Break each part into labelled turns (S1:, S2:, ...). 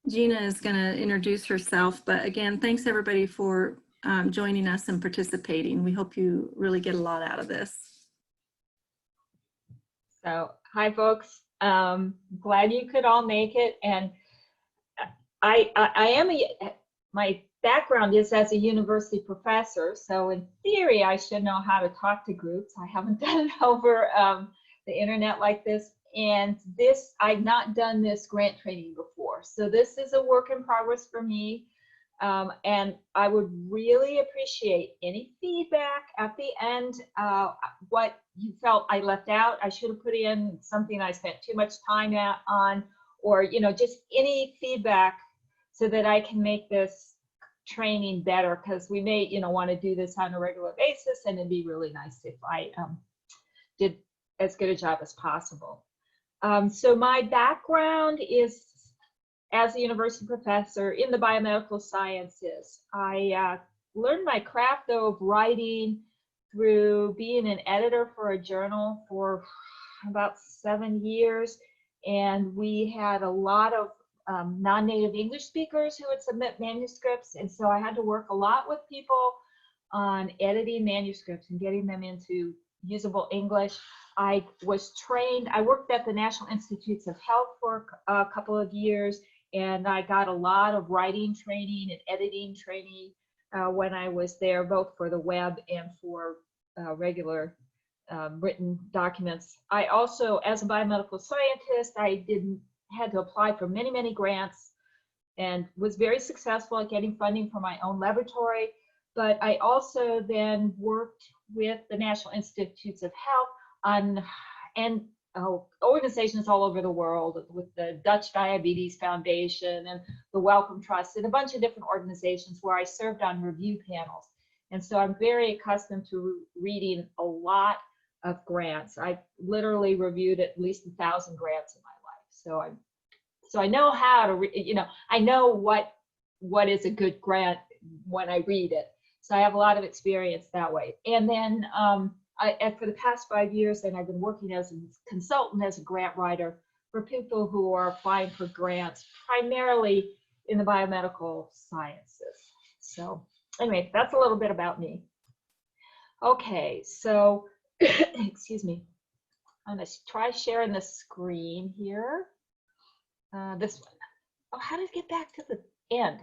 S1: Gina is going to introduce herself, but again, thanks everybody for joining us and participating. We hope you really get a lot out of this.
S2: So, hi folks. Glad you could all make it. And my background is as a university professor, so in theory I should know how to talk to groups. I haven't done it over the internet like this, and I've not done this grant training before, so this is a work in progress for me. And I would really appreciate any feedback at the end, what you felt I left out, I should have put in something I spent too much time on, or just any feedback so that I can make this training better, because we may want to do this on a regular basis, and it'd be really nice if I did as good a job as possible. So my background is as a university professor in the biomedical sciences. I learned my craft though of writing through being an editor for a journal for about 7 years, and we had a lot of non-native English speakers who would submit manuscripts, and so I had to work a lot with people on editing manuscripts and getting them into usable English. I was trained, I worked at the National Institutes of Health for a couple of years, and I got a lot of writing training and editing training when I was there, both for the web and for regular written documents. I also, as a biomedical scientist, I had to apply for many grants and was very successful at getting funding for my own laboratory. But I also then worked with the National Institutes of Health on organizations all over the world, with the Dutch Diabetes Foundation and the Wellcome Trust and a bunch of different organizations where I served on review panels. And so I'm very accustomed to reading a lot of grants. I literally reviewed at least 1,000 grants in my life. So I know how to, I know what is a good grant when I read it. So I have a lot of experience that way. And then for the past 5 years, then I've been working as a consultant, as a grant writer for people who are applying for grants, primarily in the biomedical sciences. So anyway, that's a little bit about me. Okay, so excuse me. I'm going to try sharing the screen here. This one. Oh, how did it get back to the end?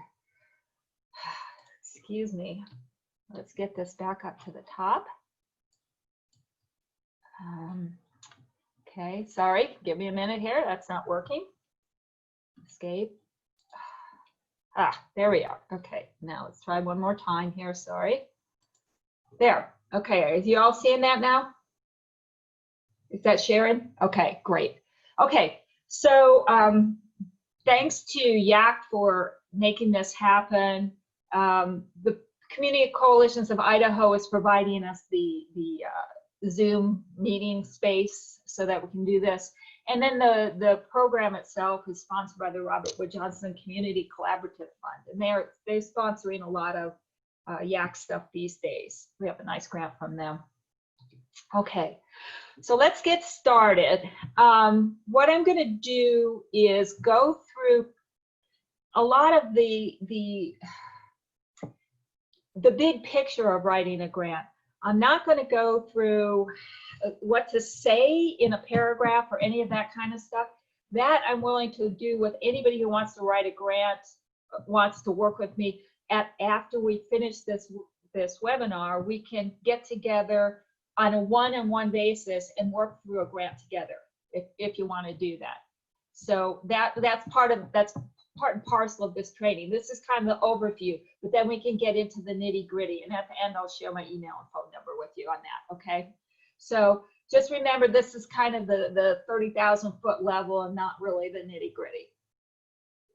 S2: Excuse me. Let's get this back up to the top. Okay, sorry, give me a minute here. That's not working. Escape. There we are. Okay, now let's try one more time here. Sorry. There. Okay, are you all seeing that now? Is that sharing? Okay, great. Okay, so thanks to YAC for making this happen. The Community Coalitions of Idaho is providing us the Zoom meeting space so that we can do this. And then the program itself is sponsored by the Robert Wood Johnson Community Collaborative Fund, and they're sponsoring a lot of YAC stuff these days. We have a nice grant from them. Okay, so let's get started. What I'm going to do is go through a lot of the big picture of writing a grant. I'm not going to go through what to say in a paragraph or any of that kind of stuff. That I'm willing to do with anybody who wants to write a grant, wants to work with me. After we finish this webinar, we can get together on a one-on-one basis and work through a grant together if you want to do that. So that's part and parcel of this training. This is kind of the overview, but then we can get into the nitty-gritty, and at the end I'll share my email and phone number with you on that. Okay, so just remember, this is kind of the 30,000-foot level and not really the nitty-gritty.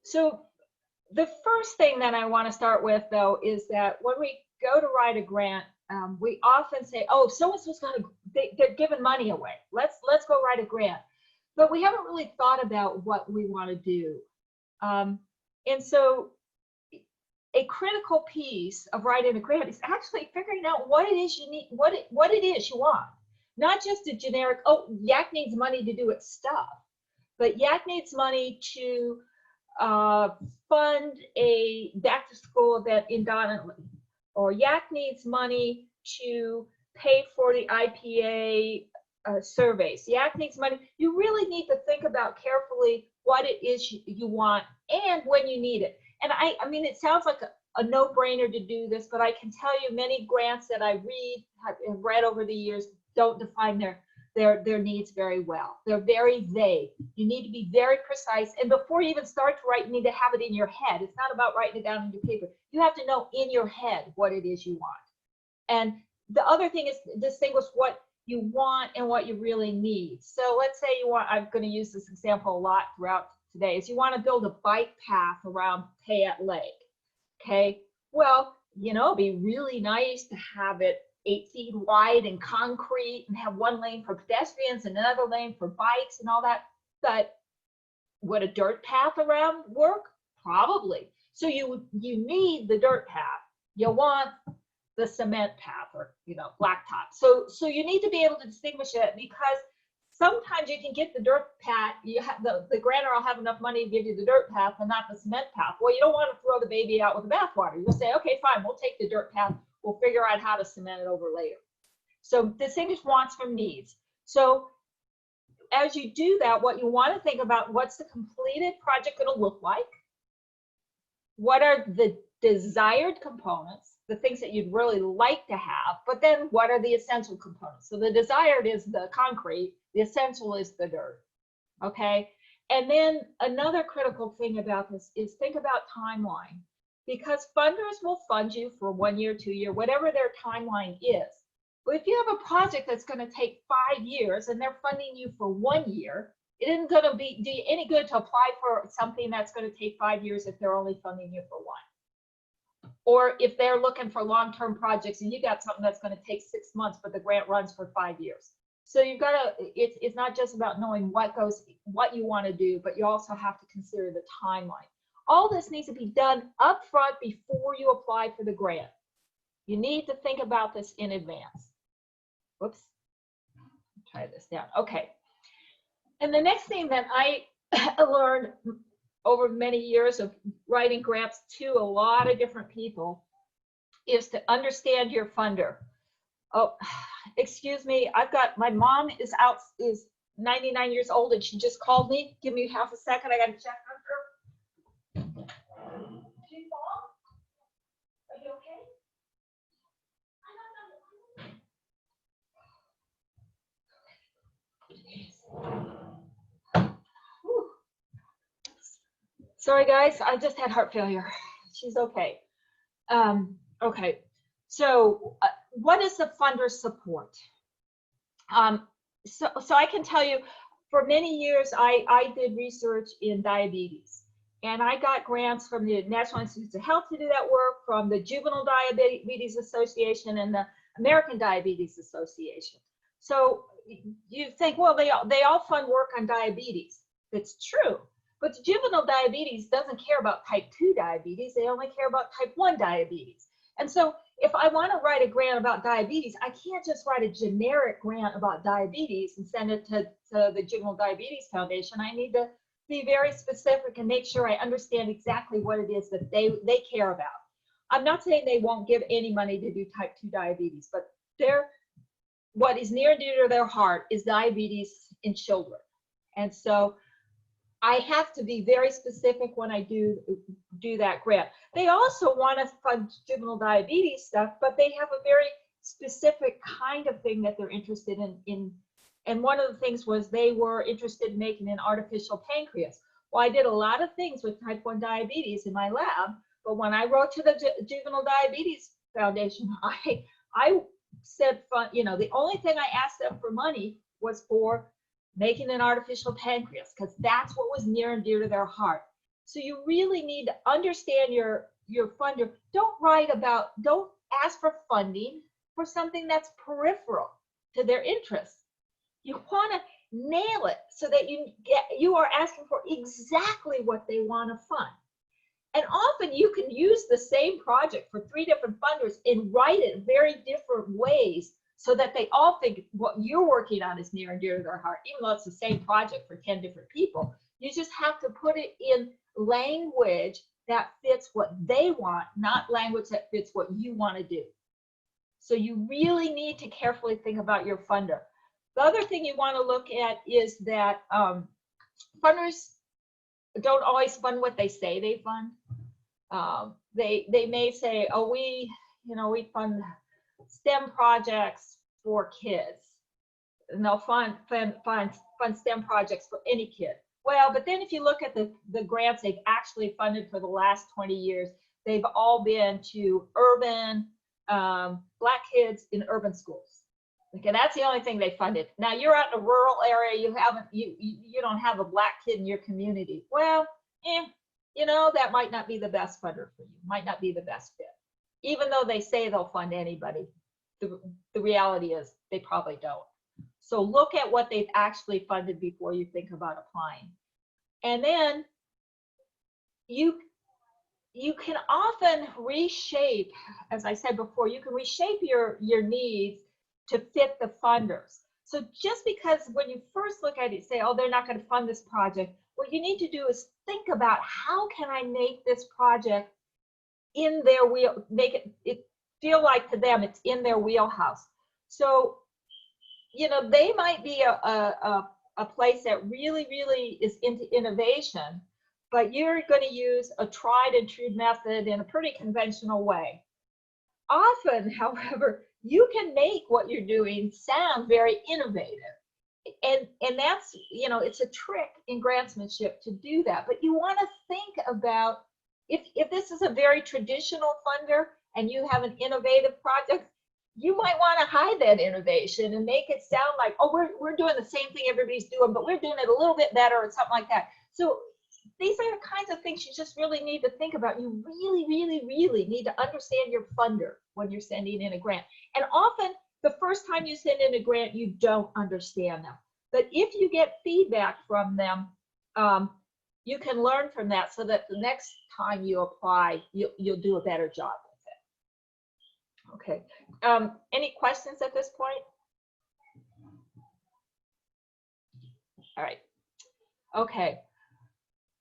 S2: So the first thing that I want to start with, though, is that when we go to write a grant, we often say, oh, so-and-so's got they're giving money away, let's go write a grant. But we haven't really thought about what we want to do. And so a critical piece of writing a grant is actually figuring out what it is you need, what it is you want. Not just a generic, oh, YAC needs money to do its stuff, but YAC needs money to fund a back to school event in Donnelly, or YAC needs money to pay for the IPA surveys. YAC needs money. You really need to think about carefully what it is you want and when you need it. And I mean, it sounds like a no-brainer to do this, but I can tell you many grants that I have read over the years don't define their needs very well. They're very vague. You need to be very precise. And before you even start to write, you need to have it in your head. It's not about writing it down on your paper. You have to know in your head what it is you want. And the other thing is distinguish what you want and what you really need. So let's say you want, I'm going to use this example a lot throughout today, is you want to build a bike path around Payette Lake. Okay, well, you know, it'd be really nice to have it 8 feet wide and concrete and have one lane for pedestrians and another lane for bikes and all that. But would a dirt path around work? Probably. So you need the dirt path. You want the cement path, or, you know, blacktop. So you need to be able to distinguish it, because sometimes you can get the dirt path, you have the grantor will have enough money to give you the dirt path and not the cement path. Well, you don't want to throw the baby out with the bathwater. You'll say, okay, fine, we'll take the dirt path. We'll figure out how to cement it over later. So distinguish wants from needs. So as you do that, what you want to think about, what's the completed project going to look like? What are the desired components, the things that you'd really like to have, but then what are the essential components? So the desired is the concrete, the essential is the dirt, okay? And then another critical thing about this is think about timeline, because funders will fund you for 1 year, 2 year, whatever their timeline is. But if you have a project that's going to take 5 years and they're funding you for 1 year, it isn't going to do you any good to apply for something that's going to take 5 years if they're only funding you for 1. Or if they're looking for long-term projects and you got something that's going to take 6 months, but the grant runs for 5 years. So you've got to, it's not just about knowing what you want to do, but you also have to consider the timeline. All this needs to be done up front before you apply for the grant. You need to think about this in advance. Whoops, try this down. Okay. And the next thing that I learned over many years of writing grants to a lot of different people is to understand your funder. Oh, excuse me, my mom is 99 years old and she just called me. Give me half a second, I gotta check on her. She fall? Are you okay? Whew. Sorry guys, I just had heart failure. She's okay. Okay, so what is the funder support? So I can tell you, for many years, I did research in diabetes, and I got grants from the National Institutes of Health to do that work, from the Juvenile Diabetes Association and the American Diabetes Association. So you think, well, they all fund work on diabetes. That's true, but the juvenile diabetes doesn't care about type 2 diabetes. They only care about type 1 diabetes. And so if I want to write a grant about diabetes, I can't just write a generic grant about diabetes and send it to the Juvenile Diabetes Foundation. I need to be very specific and make sure I understand exactly what it is that they care about. I'm not saying they won't give any money to do type 2 diabetes, but what is near and dear to their heart is diabetes in children. And so I have to be very specific when I do that grant. They also want to fund juvenile diabetes stuff, but they have a very specific kind of thing that they're interested in. And one of the things was they were interested in making an artificial pancreas. Well, I did a lot of things with type 1 diabetes in my lab, but when I wrote to the Juvenile Diabetes Foundation, I said, you know, the only thing I asked them for money was for making an artificial pancreas, because that's what was near and dear to their heart. So you really need to understand your funder. Don't ask for funding for something that's peripheral to their interests. You want to nail it so that you are asking for exactly what they want to fund. And often you can use the same project for 3 different funders and write it very different ways so that they all think what you're working on is near and dear to their heart, even though it's the same project for 10 different people. You just have to put it in language that fits what they want, not language that fits what you want to do. So you really need to carefully think about your funder. The other thing you want to look at is that funders don't always fund what they say they fund. They may say, oh, we fund STEM projects for kids, and they'll fund STEM projects for any kid. Well, but then if you look at the grants they've actually funded for the last 20 years, they've all been to urban, Black kids in urban schools. Okay, that's the only thing they funded. Now you're out in a rural area, you don't have a Black kid in your community. Well, that might not be the best funder for you, might not be the best fit. Even though they say they'll fund anybody, the reality is they probably don't. So look at what they've actually funded before you think about applying. And then you can often reshape, as I said before, you can reshape your needs to fit the funders. So just because when you first look at it, say, oh, they're not going to fund this project, what you need to do is think about, how can I make this project in their wheel, make it feel like to them it's in their wheelhouse. So they might be a place that really is into innovation, but you're going to use a tried and true method in a pretty conventional way. Often, however, you can make what you're doing sound very innovative. And that's, it's a trick in grantsmanship to do that. But you want to think about, if this is a very traditional funder and you have an innovative project, you might want to hide that innovation and make it sound like, oh, we're doing the same thing everybody's doing, but we're doing it a little bit better or something like that. So these are the kinds of things you just really need to think about. You really need to understand your funder when you're sending in a grant. And often the first time you send in a grant, you don't understand them. But if you get feedback from them, you can learn from that so that the next time you apply, you'll do a better job with it. Okay. Any questions at this point? All right. Okay.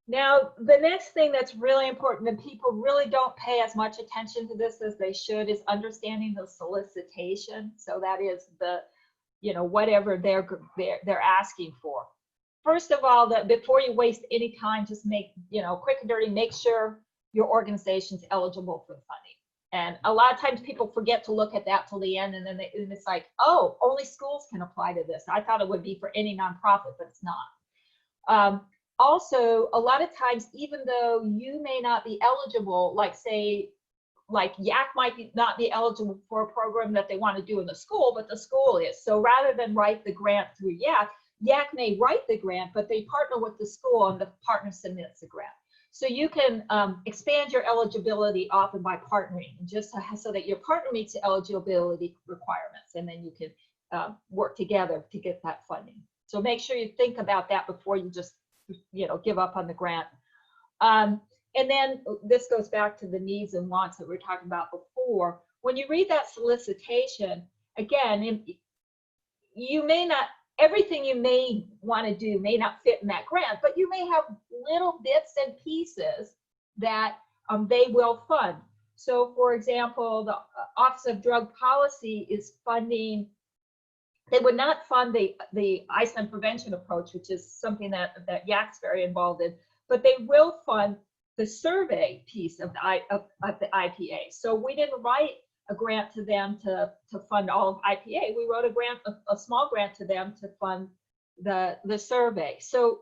S2: Now, the next thing that's really important, and people really don't pay as much attention to this as they should, is understanding the solicitation. So that is the, whatever they're asking for. First of all, before you waste any time, just make, quick and dirty, make sure your organization's eligible for the funding. And a lot of times people forget to look at that till the end, and then it's like, oh, only schools can apply to this. I thought it would be for any nonprofit, but it's not. Also, a lot of times, even though you may not be eligible, like YAC might not be eligible for a program that they want to do in the school, but the school is. So rather than write the grant through YAC may write the grant, but they partner with the school and the partner submits the grant. So you can expand your eligibility often by partnering, just so that your partner meets the eligibility requirements, and then you can work together to get that funding. So make sure you think about that before you just give up on the grant. And then this goes back to the needs and wants that we were talking about before. When you read that solicitation, again, everything you may want to do may not fit in that grant, but you may have little bits and pieces that they will fund. So for example, the Office of Drug Policy is funding, they would not fund the Iceland prevention approach, which is something that YAC's very involved in, but they will fund the survey piece of the IPA. So we didn't write a grant to them to fund all of IPA. We wrote a small grant to them to fund the survey. So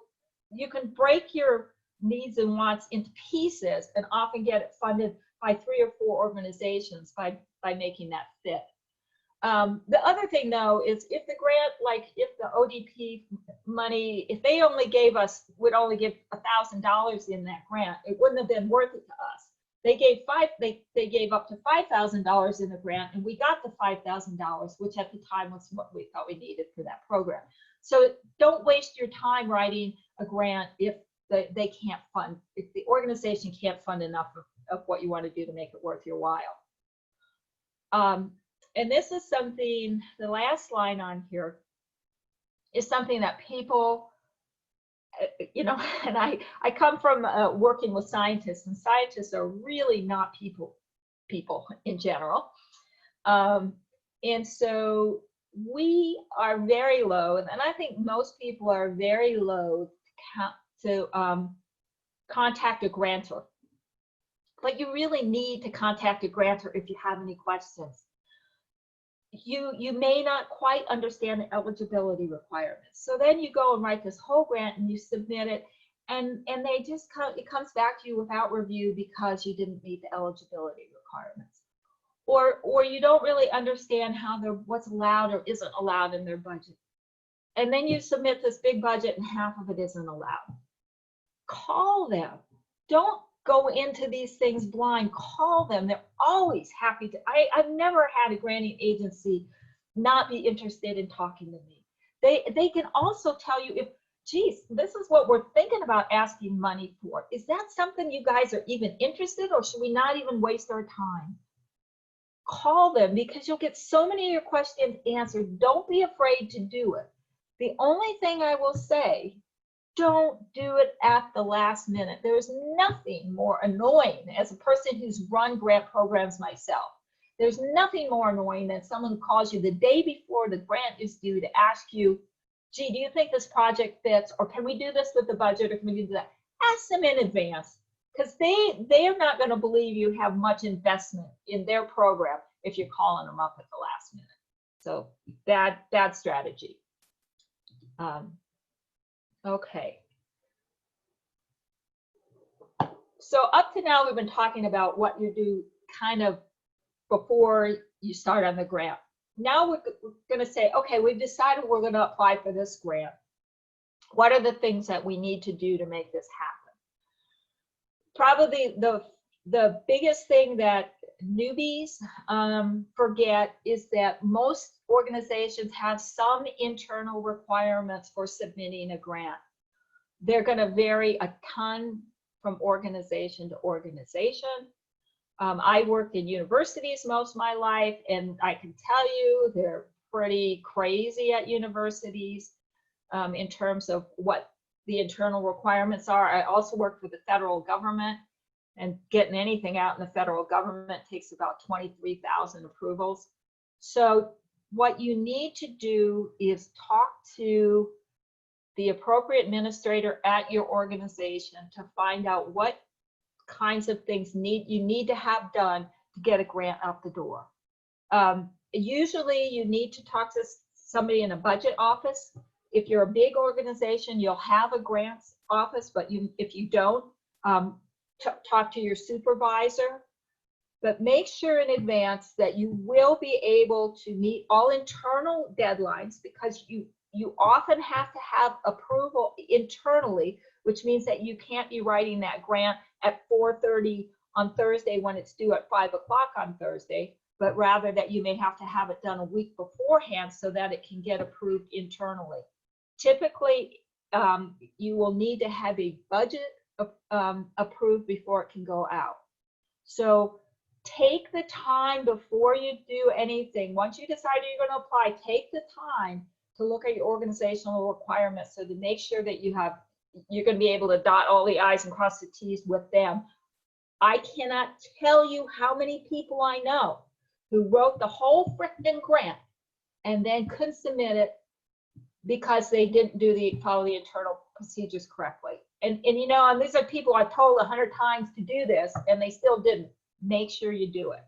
S2: you can break your needs and wants into pieces and often get it funded by 3 or 4 organizations by making that fit. The other thing though is if the grant, like if the ODP money, if they only would only give $1,000 in that grant, it wouldn't have been worth it to us. They gave up to $5,000 in the grant, and we got the $5,000, which at the time was what we thought we needed for that program. So don't waste your time writing a grant if they can't fund, if the organization can't fund enough of what you want to do to make it worth your while. And this is something, the last line on here is something that people you know, and I come from working with scientists, and scientists are really not people in general. And so we are very low, and I think most people are very low to contact a grantor. But you really need to contact a grantor if you have any questions. You may not quite understand the eligibility requirements. So then you go and write this whole grant and you submit it, and they just it comes back to you without review because you didn't meet the eligibility requirements. Or you don't really understand how what's allowed or isn't allowed in their budget. And then you submit this big budget and half of it isn't allowed. Call them. Don't go into these things blind. Call them. They're always happy to. I've never had a granting agency not be interested in talking to me. They can also tell you, if, geez, this is what we're thinking about asking money for. Is that something you guys are even interested, or should we not even waste our time? Call them, because you'll get so many of your questions answered. Don't be afraid to do it. The only thing I will say, don't do it at the last minute. There's nothing more annoying, as a person who's run grant programs myself, there's nothing more annoying than someone who calls you the day before the grant is due to ask you, gee, do you think this project fits, or can we do this with the budget, or can we do that? Ask them in advance, because they are not going to believe you have much investment in their program if you're calling them up at the last minute. So bad strategy. Okay. So up to now, we've been talking about what you do kind of before you start on the grant. Now we're going to say, okay, we've decided we're going to apply for this grant. What are the things that we need to do to make this happen? Probably the biggest thing that newbies forget is that most organizations have some internal requirements for submitting a grant. They're going to vary a ton from organization to organization. I worked in universities most of my life, and I can tell you they're pretty crazy at universities in terms of what the internal requirements are. I also worked for the federal government, and getting anything out in the federal government takes about 23,000 approvals. So what you need to do is talk to the appropriate administrator at your organization to find out what kinds of things you need to have done to get a grant out the door. Usually you need to talk to somebody in a budget office. If you're a big organization, you'll have a grants office, but if you don't, talk to your supervisor. But make sure in advance that you will be able to meet all internal deadlines, because you often have to have approval internally, which means that you can't be writing that grant at 4:30 on Thursday when it's due at 5 o'clock on Thursday, but rather that you may have to have it done a week beforehand so that it can get approved internally. Typically, you will need to have a budget approved before it can go out. So take the time before you do anything. Once you decide you're going to apply, take the time to look at your organizational requirements, so to make sure that you're going to be able to dot all the I's and cross the T's with them. I cannot tell you how many people I know who wrote the whole frickin' grant and then couldn't submit it because they didn't follow the internal procedures correctly. And you know, and these are people I've told 100 times to do this, and they still didn't. Make sure you do it.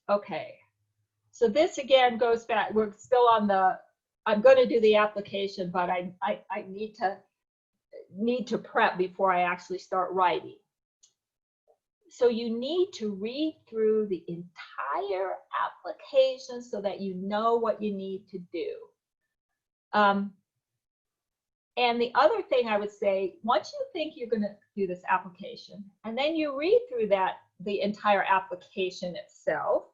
S2: Okay. So this again goes back, we're still on I'm going to do the application, but I need to prep before I actually start writing. So you need to read through the entire application so that you know what you need to do. And the other thing I would say, once you think you're going to do this application, and then you read through the entire application itself,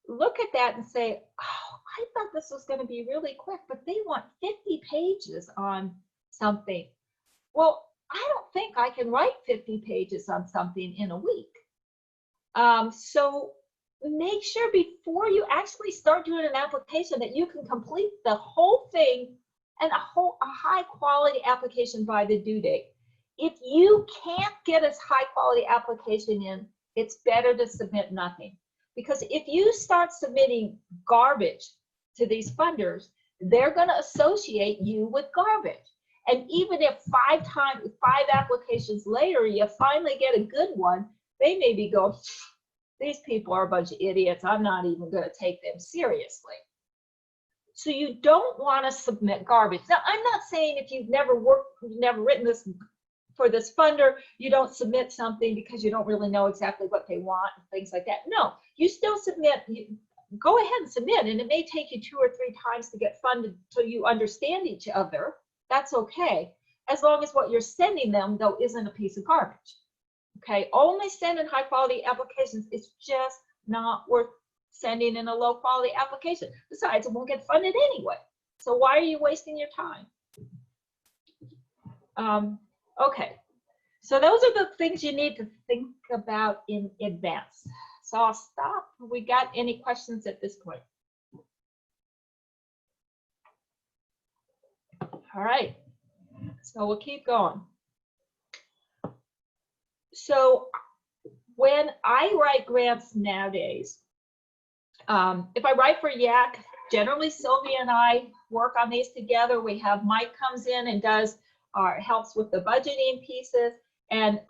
S2: look at that and say, oh, I thought this was going to be really quick, but they want 50 pages on something. Well, I don't think I can write 50 pages on something in a week. So make sure before you actually start doing an application that you can complete the whole thing and a high quality application by the due date. If you can't get a high quality application in, it's better to submit nothing. Because if you start submitting garbage to these funders, they're going to associate you with garbage. And even if 5 applications later, you finally get a good one, they may be going, these people are a bunch of idiots. I'm not even going to take them seriously. So you don't want to submit garbage. Now, I'm not saying if you've never written this for this funder, you don't submit something because you don't really know exactly what they want and things like that. No, you still submit. Go ahead and submit, and it may take you 2 or 3 times to get funded till you understand each other. That's okay, as long as what you're sending them, though, isn't a piece of garbage. Okay, only sending high quality applications is just not worth sending in a low quality application. Besides, it won't get funded anyway. So why are you wasting your time? Okay, so those are the things you need to think about in advance. So I'll stop. We got any questions at this point? All right, so we'll keep going. So when I write grants nowadays, if I write for YAC, generally Sylvia and I work on these together. We have Mike comes in and does helps with the budgeting pieces, and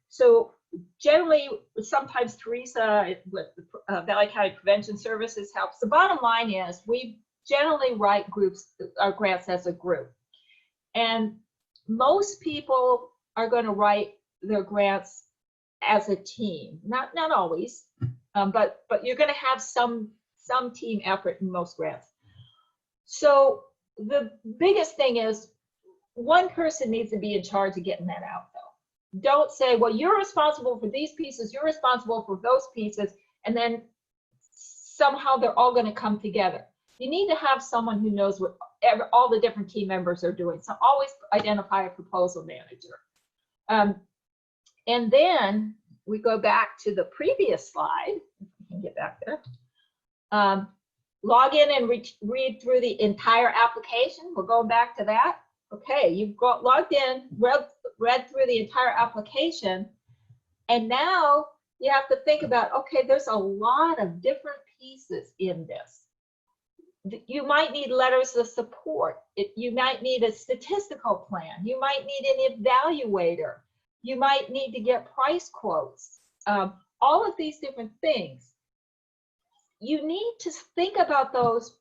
S2: so generally sometimes Teresa with the Valley County Prevention Services helps. The bottom line is we generally write grants as a group, and most people are going to write their grants as a team. Not always, but you're going to have some team effort in most grants. So the biggest thing is one person needs to be in charge of getting that out, though. Don't say, well, you're responsible for these pieces, you're responsible for those pieces, and then somehow they're all going to come together. You need to have someone who knows what all the different team members are doing. So always identify a proposal manager. And then we go back to the previous slide. If we can get back there. Log in and read through the entire application. We're going back to that. Okay, you've got logged in, read through the entire application, and now you have to think about, okay, there's a lot of different pieces in this. You might need letters of support. You might need a statistical plan. You might need an evaluator. You might need to get price quotes. All of these different things. You need to think about those,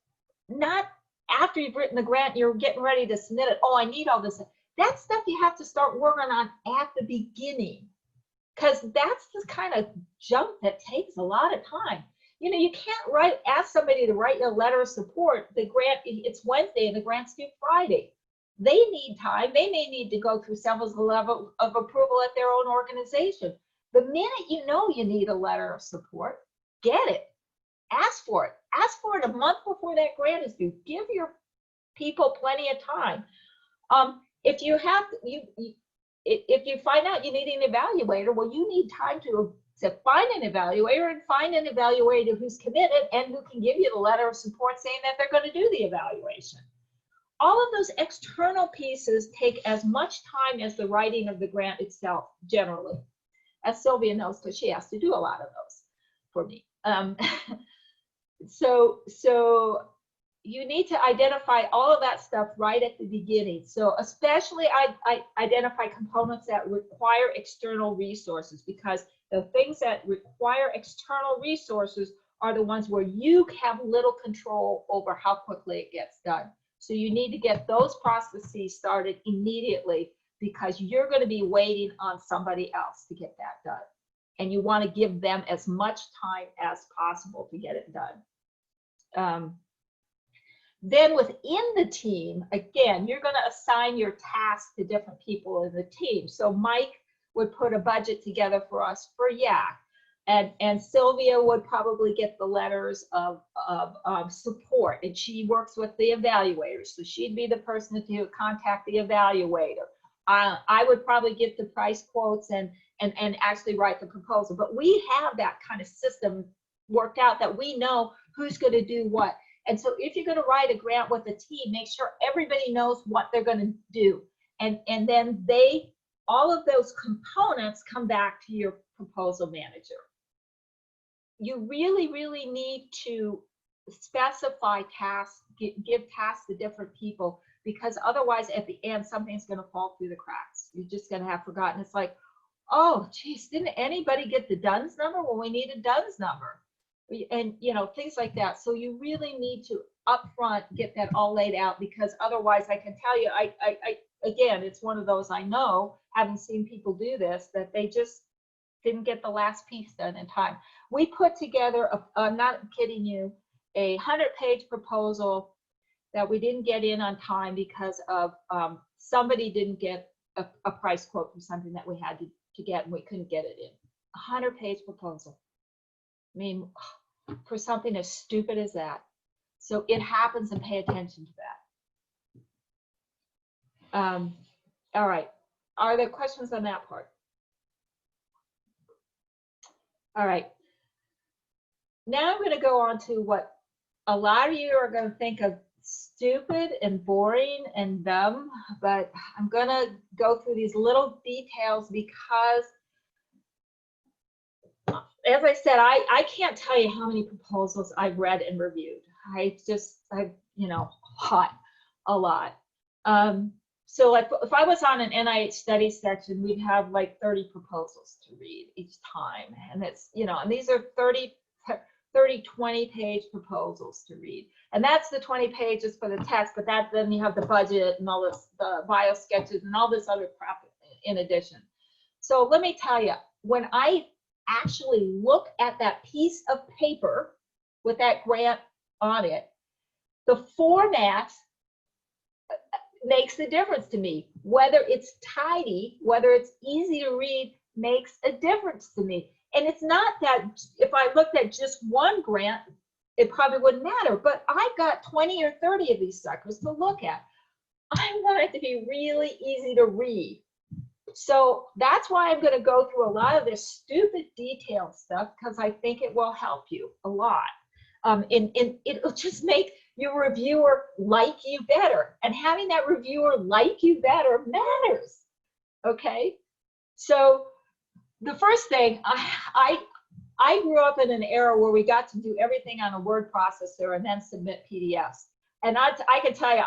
S2: not after you've written the grant, you're getting ready to submit it. Oh, I need all this. That stuff you have to start working on at the beginning, because that's the kind of junk that takes a lot of time. You know, you can't ask somebody to write you a letter of support. The grant, it's Wednesday and the grant's due Friday. They need time. They may need to go through several levels of approval at their own organization. The minute you know you need a letter of support, get it. Ask for it. Ask for it a month before that grant is due. Give your people plenty of time. If you have, if you find out you need an evaluator, well, you need time to find an evaluator and find an evaluator who's committed and who can give you the letter of support saying that they're going to do the evaluation. All of those external pieces take as much time as the writing of the grant itself, generally, as Sylvia knows, because she has to do a lot of those for me. So you need to identify all of that stuff right at the beginning. So especially I identify components that require external resources, because the things that require external resources are the ones where you have little control over how quickly it gets done. So you need to get those processes started immediately, because you're going to be waiting on somebody else to get that done. And you want to give them as much time as possible to get it done. Then within the team, again, you're going to assign your tasks to different people in the team. So Mike would put a budget together for us for YAC, and Sylvia would probably get the letters of support, and she works with the evaluator, so she'd be the person to contact the evaluator. I would probably get the price quotes and actually write the proposal. But we have that kind of system worked out, that we know who's going to do what. And so if you're going to write a grant with a team, make sure everybody knows what they're going to do. And then all of those components come back to your proposal manager. You really, really need to specify tasks, give tasks to different people, because otherwise at the end, something's going to fall through the cracks. You're just going to have forgotten. It's like, oh, geez, didn't anybody get the DUNS number? Well, we need a DUNS number. And, you know, things like that. So you really need to upfront get that all laid out, because otherwise I can tell you, again, it's one of those, I know, having seen people do this, that they just didn't get the last piece done in time. We put together, I'm not kidding you, a 100-page proposal that we didn't get in on time because of somebody didn't get a price quote for something that we had to get, and we couldn't get it in. A 100-page proposal. I mean, for something as stupid as that. So it happens, and pay attention to that. All right. Are there questions on that part? All right. Now I'm going to go on to what a lot of you are going to think of stupid and boring and dumb, but I'm going to go through these little details because, as I said, I can't tell you how many proposals I've read and reviewed. I've you know, a lot. So like if I was on an NIH study section, we'd have like 30 proposals to read each time. And it's, you know, and these are 30, 20-page proposals to read. And that's the 20 pages for the text, but then you have the budget and all this, the bio sketches and all this other crap in addition. So let me tell you, when I actually look at that piece of paper with that grant on it, the format makes the difference to me. Whether it's tidy, whether it's easy to read, makes a difference to me. And it's not that if I looked at just one grant, it probably wouldn't matter, but I've got 20 or 30 of these suckers to look at. I want it to be really easy to read. So that's why I'm going to go through a lot of this stupid detailed stuff, because I think it will help you a lot. And it'll just make your reviewer like you better. And having that reviewer like you better matters. Okay? So the first thing, I grew up in an era where we got to do everything on a word processor and then submit PDFs. And I can tell you,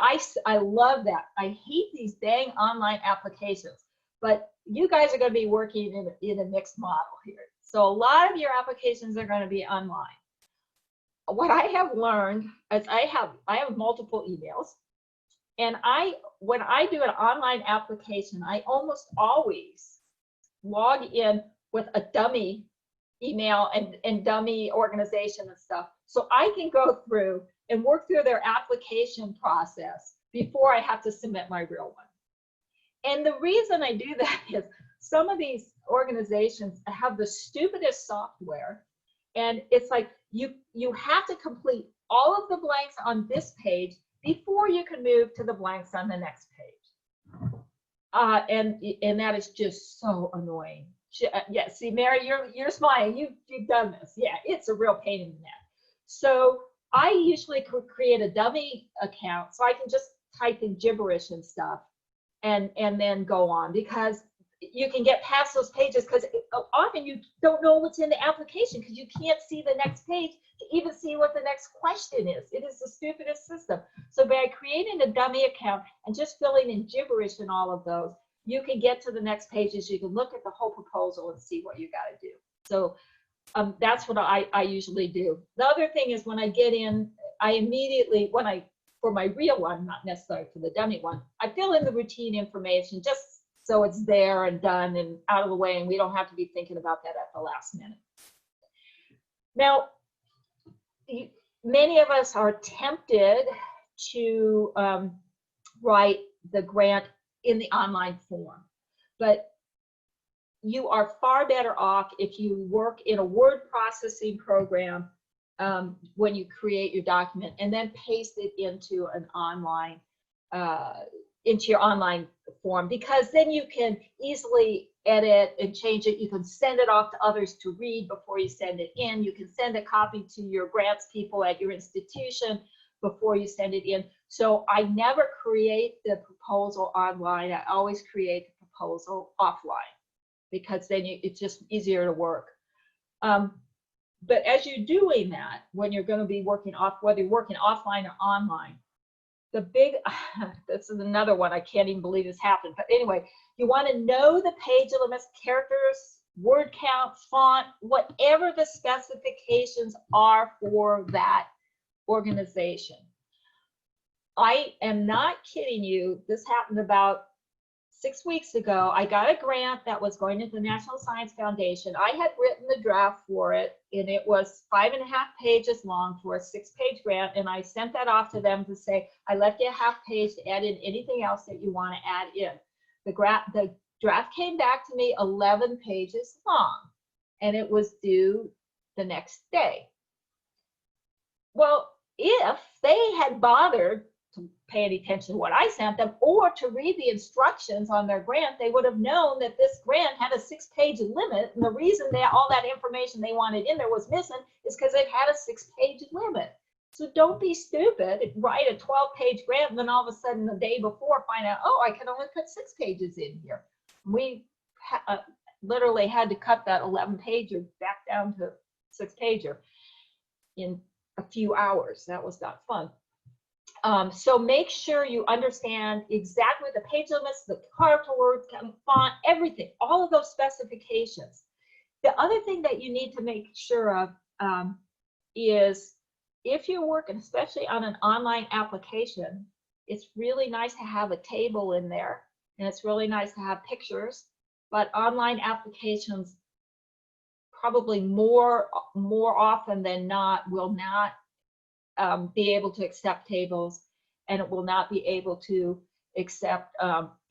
S2: I love that. I hate these dang online applications. But you guys are going to be working in a mixed model here. So a lot of your applications are going to be online. What I have learned is I have multiple emails, and when I do an online application, I almost always log in with a dummy email and dummy organization and stuff, so I can go through and work through their application process before I have to submit my real one. And the reason I do that is some of these organizations have the stupidest software, and it's like you have to complete all of the blanks on this page before you can move to the blanks on the next page. And that is just so annoying. Yeah, see, Mary, you're smiling. You've done this. Yeah, it's a real pain in the neck. So I usually create a dummy account so I can just type in gibberish and stuff and then go on, because you can get past those pages, because often you don't know what's in the application because you can't see the next page to even see what the next question is. It is the stupidest system. So by creating a dummy account and just filling in gibberish in all of those, you can get to the next pages. You can look at the whole proposal and see what you got to do. So that's what I usually do. The other thing is when I get in, I immediately, for my real one, not necessarily for the dummy one, I fill in the routine information just so it's there and done and out of the way, and we don't have to be thinking about that at the last minute. Now, many of us are tempted to write the grant in the online form, but you are far better off if you work in a word processing program when you create your document and then paste it into an online into your online form, because then you can easily edit and change it. You can send it off to others to read before you send it in. You can send a copy to your grants people at your institution before you send it in. So I never create the proposal online. I always create the proposal offline, because then it's just easier to work. But as you're doing that, when you're going to be working off, whether you're working offline or online, the big, this is another one, I can't even believe this happened. But anyway, you want to know the page limits, characters, word count, font, whatever the specifications are for that organization. I am not kidding you. This happened about 6 weeks ago. I got a grant that was going to the National Science Foundation. I had written the draft for it, and it was 5.5 pages long for a 6-page grant. And I sent that off to them to say, I left you a half page to add in anything else that you want to add in. The draft came back to me 11 pages long, and it was due the next day. Well, if they had bothered to pay any attention to what I sent them, or to read the instructions on their grant, they would have known that this grant had a 6-page limit. And the reason that all that information they wanted in there was missing is because it had a 6-page limit. So don't be stupid, write a 12-page grant, and then all of a sudden the day before find out, oh, I can only put 6 pages in here. We literally had to cut that 11-pager back down to 6-pager in a few hours. That was not fun. So make sure you understand exactly the page limits, the character words, font, everything, all of those specifications. The other thing that you need to make sure of is if you're working, especially on an online application, it's really nice to have a table in there, and it's really nice to have pictures, but online applications probably more often than not will not be able to accept tables, and it will not be able to accept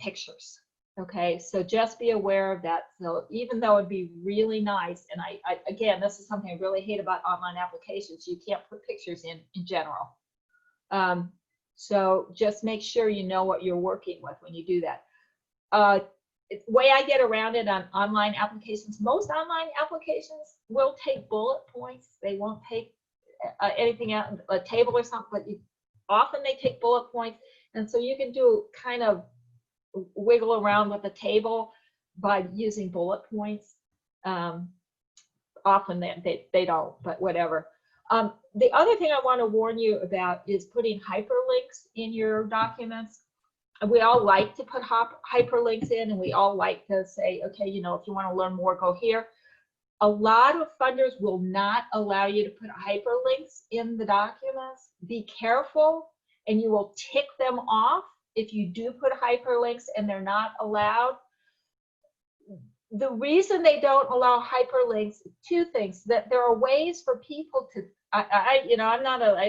S2: pictures. Okay, so just be aware of that. So even though it'd be really nice, and I again, this is something I really hate about online applications, you can't put pictures in general. So just make sure you know what you're working with when you do that. The way I get around it on online applications, most online applications will take bullet points. They won't take anything out, a table or something, but often they take bullet points. And so you can do kind of wiggle around with the table by using bullet points. Often they don't, but whatever. The other thing I want to warn you about is putting hyperlinks in your documents. We all like to put hyperlinks in, and we all like to say, okay, you know, if you want to learn more, go here. A lot of funders will not allow you to put hyperlinks in the documents. Be careful, and you will tick them off if you do put hyperlinks and they're not allowed. The reason they don't allow hyperlinks, two things, that there are ways for people to, I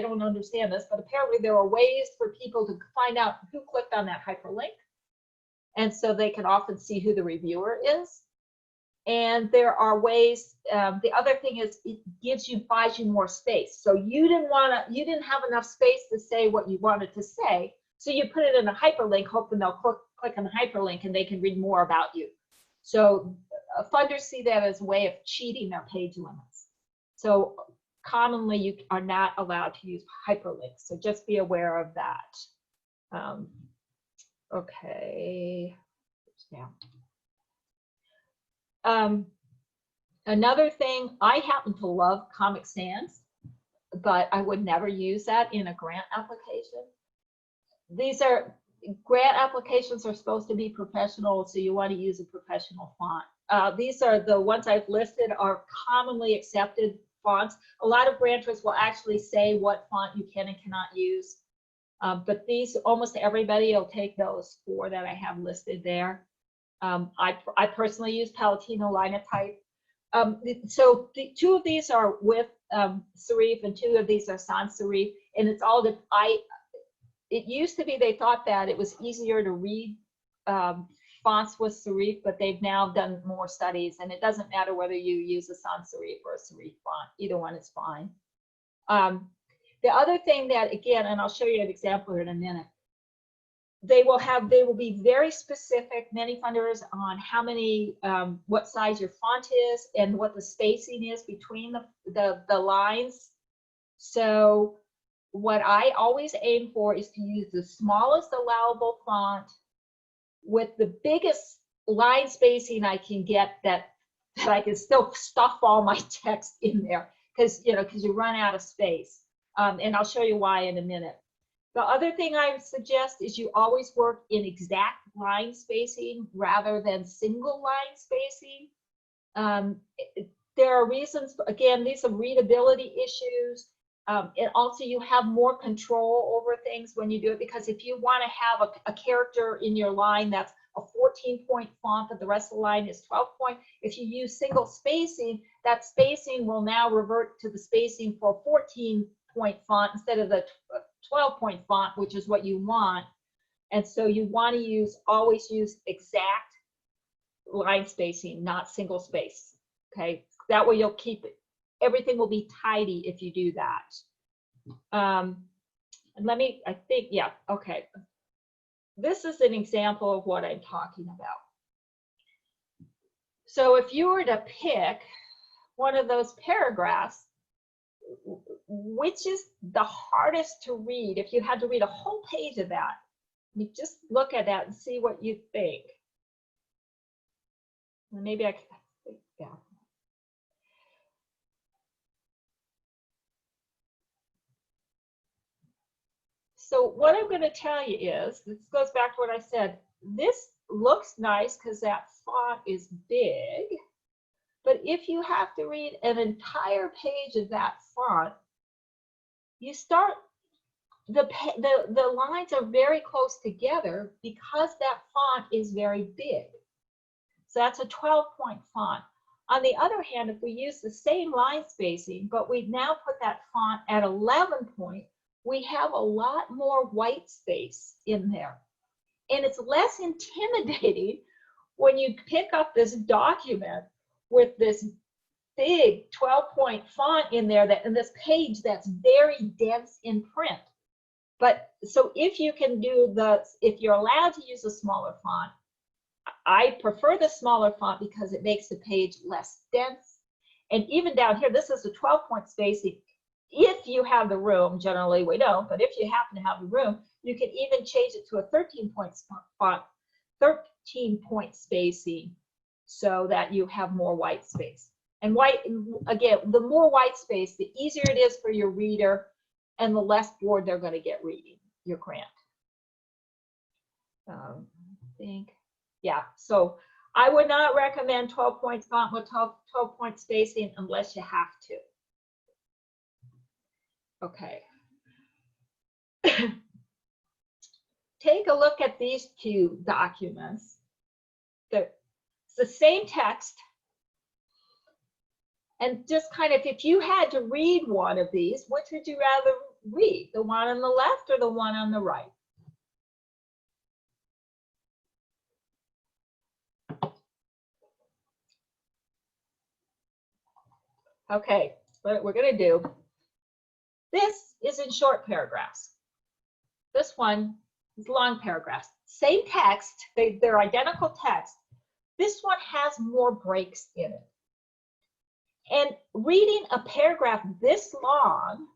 S2: don't understand this, but apparently there are ways for people to find out who clicked on that hyperlink. And so they can often see who the reviewer is. And there are ways, the other thing is it buys you more space. So you didn't have enough space to say what you wanted to say. So you put it in a hyperlink, hoping they'll click on the hyperlink and they can read more about you. So funders see that as a way of cheating their page limits. So commonly you are not allowed to use hyperlinks. So just be aware of that. Okay. Yeah. Another thing, I happen to love Comic Sans, but I would never use that in a grant application. Grant applications are supposed to be professional, so you want to use a professional font. These are the ones I've listed are commonly accepted fonts. A lot of grantors will actually say what font you can and cannot use, but these, almost everybody will take those 4 that I have listed there. I personally use Palatino Linotype. So 2 of these are with serif, and 2 of these are sans serif, and it's all that it used to be they thought that it was easier to read fonts with serif, but they've now done more studies, and it doesn't matter whether you use a sans serif or a serif font. Either one is fine. The other thing that, again, and I'll show you an example in a minute, they will be very specific, many funders, on how many, what size your font is and what the spacing is between the lines. So what I always aim for is to use the smallest allowable font with the biggest line spacing I can get, that I can still stuff all my text in there, because you run out of space. And I'll show you why in a minute. The other thing I would suggest is you always work in exact line spacing rather than single line spacing. There are reasons, again, these are readability issues. And also you have more control over things when you do it, because if you want to have a character in your line that's a 14-point font, but the rest of the line is 12-point, if you use single spacing, that spacing will now revert to the spacing for a 14-point font instead of the 12-point font, which is what you want. And so you want to always use exact line spacing, not single space. Okay, that way you'll keep it. Everything will be tidy if you do that. And I think, yeah, okay. This is an example of what I'm talking about. So if you were to pick one of those paragraphs, which is the hardest to read, if you had to read a whole page of that, you just look at that and see what you think. Maybe I can, yeah. So what I'm going to tell you is, this goes back to what I said, this looks nice because that font is big, but if you have to read an entire page of that font, you start, the lines are very close together because that font is very big. So that's a 12-point font. On the other hand, if we use the same line spacing, but we now put that font at 11 point, we have a lot more white space in there. And it's less intimidating when you pick up this document with this big 12-point font in there, and this page that's very dense in print. But so if you can do if you're allowed to use a smaller font, I prefer the smaller font because it makes the page less dense. And even down here, this is a 12-point spacing. If you have the room, generally we don't, but if you happen to have the room, you can even change it to a 13-point font, 13-point spacing, so that you have more white space. And white, again, the more white space, the easier it is for your reader and the less bored they're going to get reading your grant. I think, yeah, so I would not recommend 12-point font with 12-point spacing unless you have to. Okay. Take a look at these two documents. It's the same text. And just kind of, if you had to read one of these, which would you rather read? The one on the left or the one on the right? Okay, what we're going to do, this is in short paragraphs. This one is long paragraphs. Same text, they're identical text. This one has more breaks in it. And reading a paragraph this long,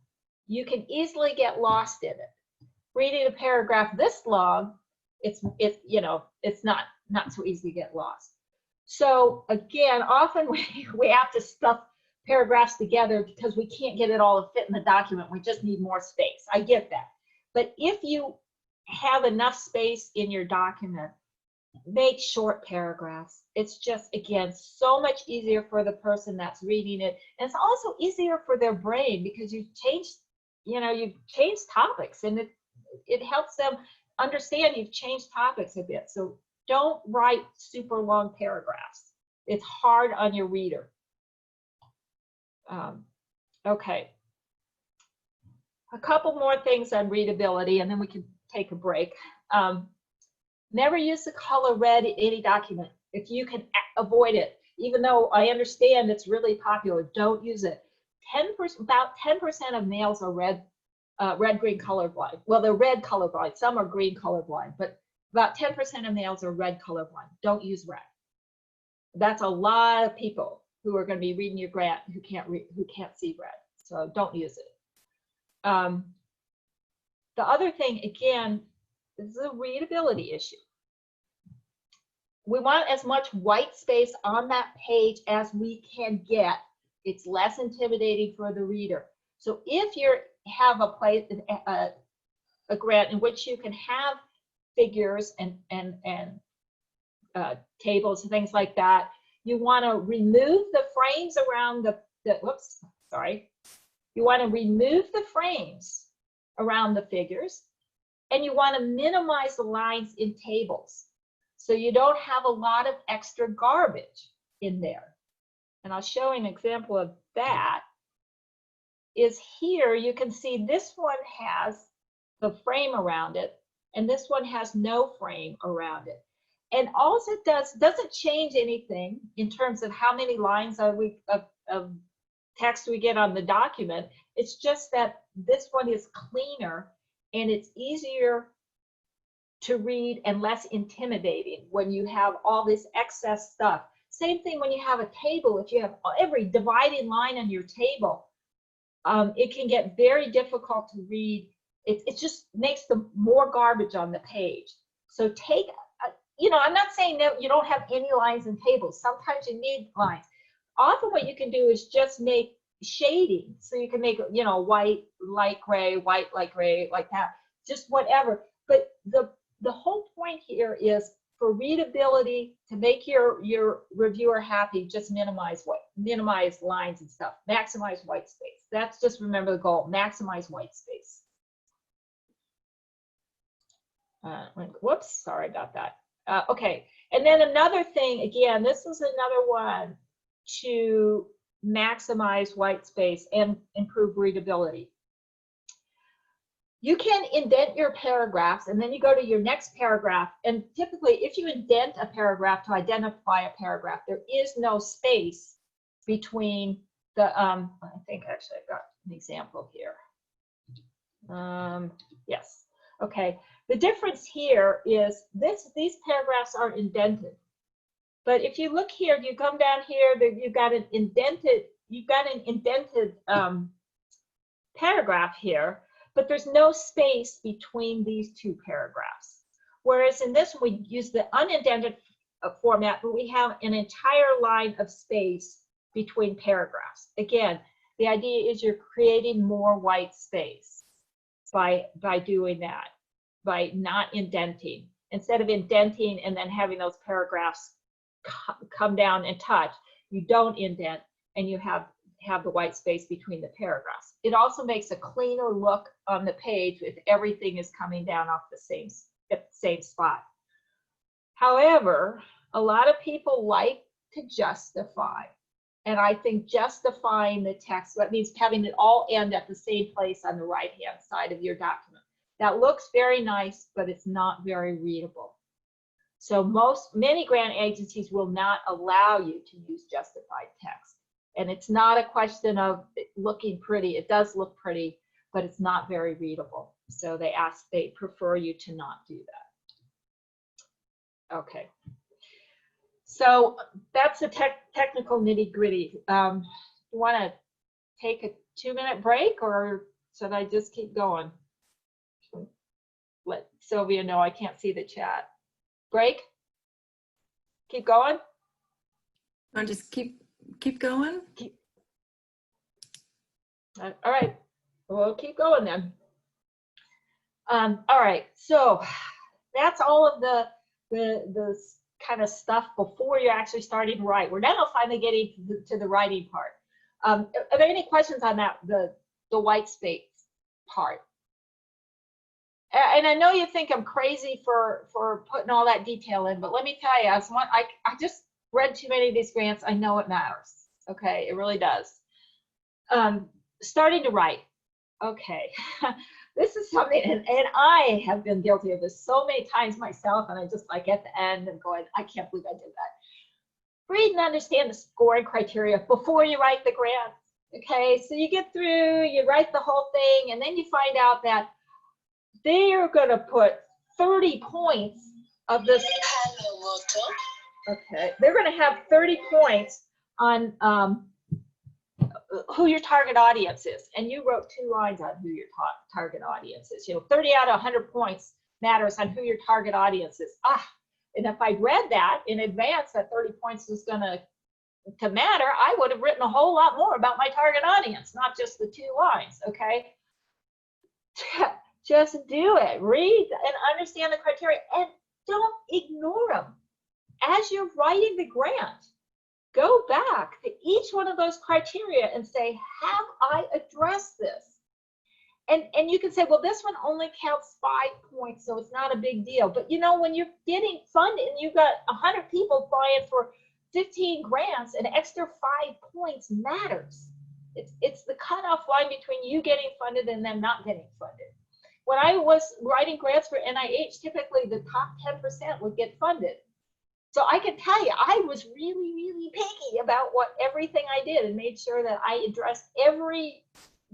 S2: you can easily get lost in it. Reading a paragraph this long, it's not so easy to get lost. So again, often we have to stuff paragraphs together because we can't get it all to fit in the document. We just need more space. I get that. But if you have enough space in your document, make short paragraphs. It's just, again, so much easier for the person that's reading it. And it's also easier for their brain because you've changed topics, and it helps them understand you've changed topics a bit. So don't write super long paragraphs. It's hard on your reader. Okay. A couple more things on readability, and then we can take a break. Never use the color red in any document. If you can avoid it, even though I understand it's really popular, don't use it. About 10% of mails are read red, green colorblind. Well, they're red colorblind. Some are green colorblind, but about 10% of males are red colorblind. Don't use red. That's a lot of people who are going to be reading your grant who can't see red. So don't use it. The other thing, again, is a readability issue. We want as much white space on that page as we can get. It's less intimidating for the reader. So if you have a grant in which you can have figures and tables and things like that, you want to remove the frames around you want to remove the frames around the figures, and you want to minimize the lines in tables so you don't have a lot of extra garbage in there. And I'll show you an example of that. Is here you can see this one has the frame around it, and this one has no frame around it. And all it doesn't change anything in terms of how many lines of text we get on the document. It's just that this one is cleaner and it's easier to read and less intimidating when you have all this excess stuff. Same thing when you have a table. If you have every dividing line on your table, it can get very difficult to read. It just makes the more garbage on the page. So take, I'm not saying that you don't have any lines in tables. Sometimes you need lines. Often what you can do is just make shading. So you can make, white, light gray, white, light gray, like that, just whatever. But the whole point here is for readability, to make your reviewer happy, just minimize lines and stuff, maximize white space. That's just, remember the goal, maximize white space. Whoops, sorry about that. Okay, and then another thing, again, this is another one to maximize white space and improve readability. You can indent your paragraphs, and then you go to your next paragraph, and typically if you indent a paragraph to identify a paragraph, there is no space between the, I think actually I've got an example here. Yes, okay. The difference here is these paragraphs are indented. But if you look here, you come down here, you've got an indented paragraph here, but there's no space between these two paragraphs. Whereas in this one, we use the unindented format, but we have an entire line of space between paragraphs. Again, the idea is you're creating more white space by doing that, by not indenting. Instead of indenting and then having those paragraphs come down and touch, you don't indent, and you have the white space between the paragraphs. It also makes a cleaner look on the page if everything is coming down off the same spot. However, a lot of people like to justify, and I think justifying the text, that means having it all end at the same place on the right-hand side of your document. That looks very nice, but it's not very readable. So many grant agencies will not allow you to use justified text. And it's not a question of it looking pretty. It does look pretty, but it's not very readable. So they prefer you to not do that. Okay. So that's the technical nitty-gritty. You want to take a 2-minute break, or should I just keep going? Let Sylvia know I can't see the chat. Break? Keep going?
S1: I'll just keep going.
S2: All right, we'll keep going then. All right, so that's all of the kind of stuff before you're actually starting to write. We're now finally getting to the writing part. Are there any questions on that, the white space part? And I know you think I'm crazy for putting all that detail in, but let me tell you, I just read too many of these grants. I know it matters. Okay, it really does. Starting to write. Okay, this is something, and I have been guilty of this so many times myself, and I just like at the end and going, I can't believe I did that. Read and understand the scoring criteria before you write the grant. Okay, so you get through, you write the whole thing, and then you find out that they are going to put 30 points of this. Okay, they're going to have 30 points on who your target audience is, and you wrote 2 lines on who your target audience is. 30 out of 100 points matters on who your target audience is. And if I'd read that in advance that 30 points was going to matter, I would have written a whole lot more about my target audience, not just the 2 lines. Okay, just do it. Read and understand the criteria, and don't ignore them as you're writing the grant. Go back to each one of those criteria and say, have I addressed this? And you can say, well, this one only counts 5 points, so it's not a big deal. But when you're getting funded and you've got 100 people applying for 15 grants, an extra 5 points matters. It's the cutoff line between you getting funded and them not getting funded. When I was writing grants for NIH, typically the top 10% would get funded. So I can tell you, I was really, really picky about everything I did and made sure that I addressed every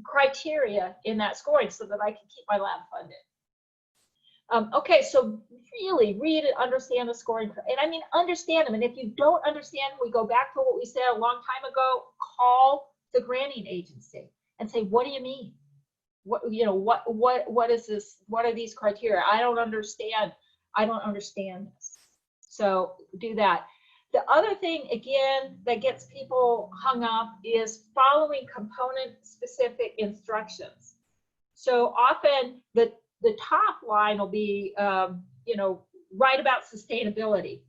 S2: criteria in that scoring so that I could keep my lab funded. Okay, so really read and understand the scoring, and I mean understand them. And if you don't understand, we go back to what we said a long time ago. Call the granting agency and say, what do you mean? What is this? What are these criteria? I don't understand. I don't understand this. So do that. The other thing, again, that gets people hung up is following component-specific instructions. So often the top line will be, write about sustainability.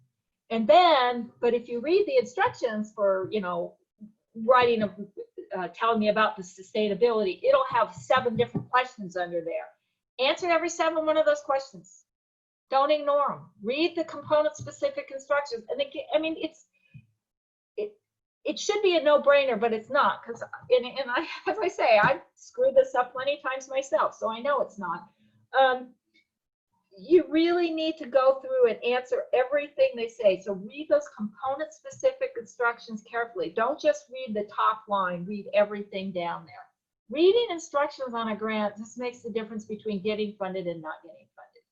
S2: And then, but if you read the instructions for, writing, telling me about the sustainability, it'll have 7 different questions under there. Answer every 7 one of those questions. Don't ignore them. Read the component-specific instructions. And it should be a no-brainer, but it's not, because as I say, I've screwed this up plenty of times myself, so I know it's not. You really need to go through and answer everything they say. So read those component-specific instructions carefully. Don't just read the top line. Read everything down there. Reading instructions on a grant just makes the difference between getting funded and not getting funded.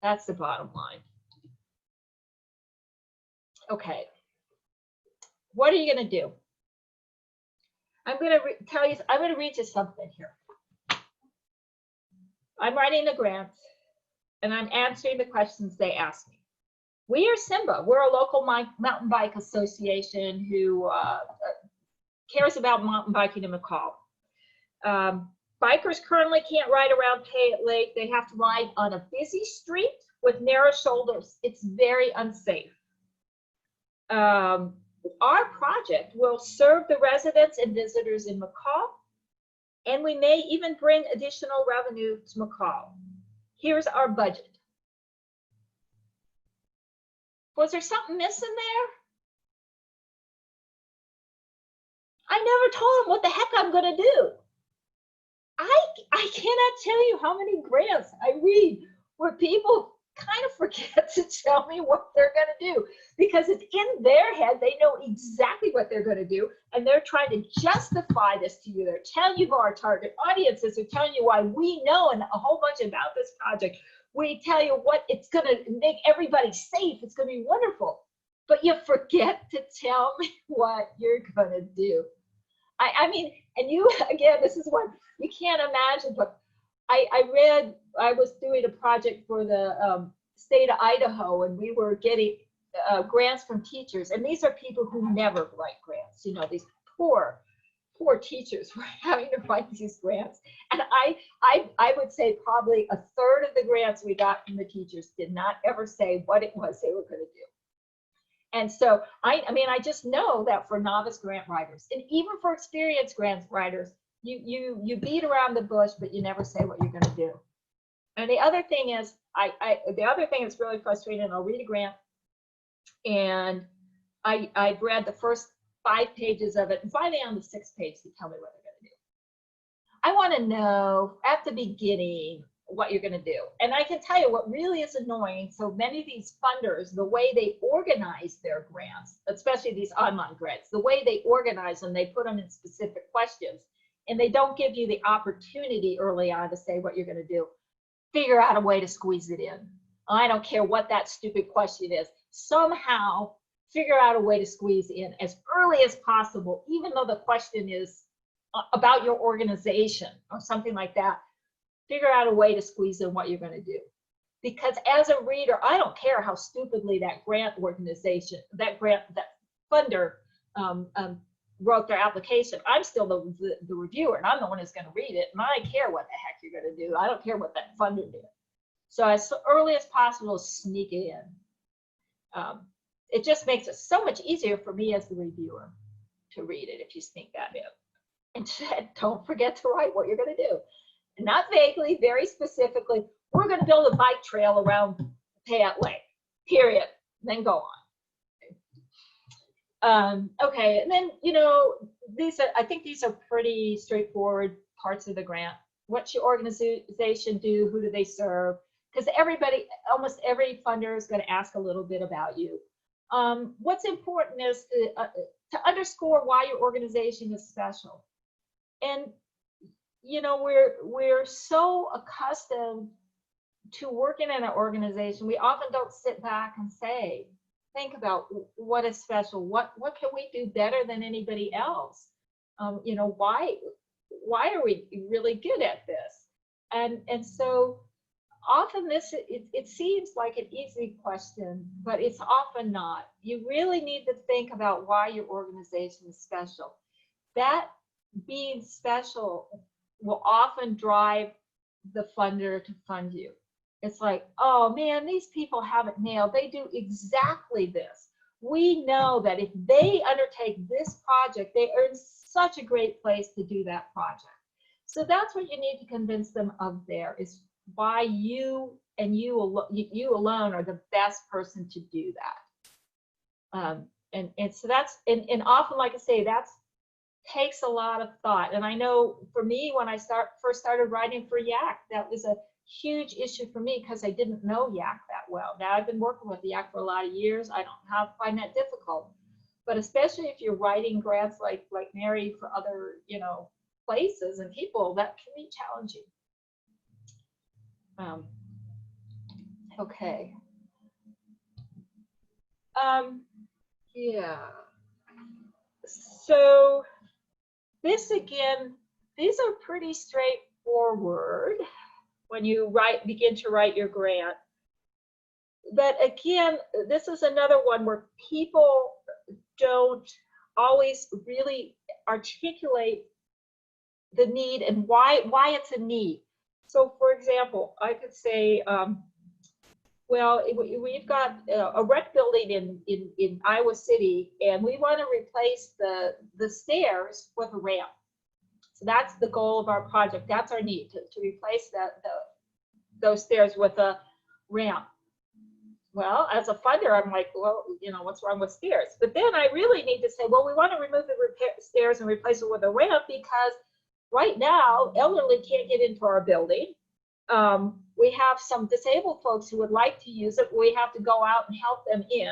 S2: That's the bottom line. Okay. What are you going to do? I'm going to read you something here. I'm writing a grant, and I'm answering the questions they ask me. We are SIMBA. We're a local mountain bike association who cares about mountain biking in McCall. Bikers currently can't ride around Payette Lake. They have to ride on a busy street with narrow shoulders. It's very unsafe. Our project will serve the residents and visitors in McCall, and we may even bring additional revenue to McCall. Here's our budget. Was there something missing there? I never told them what the heck I'm going to do. I cannot tell you how many grants I read where people kind of forget to tell me what they're going to do, because it's in their head. They know exactly what they're going to do, and they're trying to justify this to you. They're telling you who our target audience is. They're telling you why we know and a whole bunch about this project. We tell you what it's going to make everybody safe. It's going to be wonderful. But you forget to tell me what you're going to do. I mean, and you, again, this is what you can't imagine, but I was doing a project for the state of Idaho, and we were getting grants from teachers. And these are people who never write grants. These poor teachers were having to write these grants. And I would say probably a third of the grants we got from the teachers did not ever say what it was they were going to do. And so, I just know that for novice grant writers, and even for experienced grant writers, you beat around the bush, but you never say what you're going to do. And the other thing is, the other thing that's really frustrating, I'll read a grant, and I've read the first 5 pages of it, and finally on the 6th page, they tell me what they're going to do. I want to know at the beginning, what you're going to do. And I can tell you what really is annoying. So many of these funders, the way they organize their grants, especially these online grants, the way they organize them, they put them in specific questions, and they don't give you the opportunity early on to say what you're going to do. Figure out a way to squeeze it in. I don't care what that stupid question is. Somehow figure out a way to squeeze in as early as possible, even though the question is about your organization or something like that. Figure out a way to squeeze in what you're going to do. Because as a reader, I don't care how stupidly that grant organization, that funder wrote their application. I'm still the reviewer, and I'm the one who's going to read it, and I care what the heck you're going to do. I don't care what that funder did. So as early as possible, sneak it in. It just makes it so much easier for me as the reviewer to read it if you sneak that in. And don't forget to write what you're going to do. Not vaguely, very specifically, we're going to build a bike trail around Payette Lake, period. Then go on. Okay, and then, you know, I think these are pretty straightforward parts of the grant. What's your organization do? Who do they serve? Because almost every funder is going to ask a little bit about you. What's important is to underscore why your organization is special. And you know, we're so accustomed to working in an organization, we often don't sit back and think about what is special, what can we do better than anybody else? You know, why are we really good at this? And so often it seems like an easy question, but it's often not. You really need to think about why your organization is special. That being special will often drive the funder to fund you. It's like, oh man, these people have it nailed. They do exactly this. We know that if they undertake this project, they are in such a great place to do that project. So that's what you need to convince them of there, is why you and you alone are the best person to do that. And so that's, and often, like I say, that's takes a lot of thought. And I know for me, when I first started writing for YAC, that was a huge issue for me because I didn't know YAC that well. Now I've been working with YAC for a lot of years. I don't find that difficult, but especially if you're writing grants like Mary for other, you know, places and people, that can be challenging. Okay. Yeah. So this again, these are pretty straightforward when you begin to write your grant. But again, this is another one where people don't always really articulate the need and why it's a need. So for example, I could say, well, we've got a rec building in Iowa City, and we want to replace the stairs with a ramp. So that's the goal of our project. That's our need, to replace those stairs with a ramp. Well, as a funder, I'm like, well, you know, what's wrong with stairs? But then I really need to say, well, we want to remove the stairs and replace it with a ramp because right now, elderly can't get into our building. We have some disabled folks who would like to use it. We have to go out and help them in.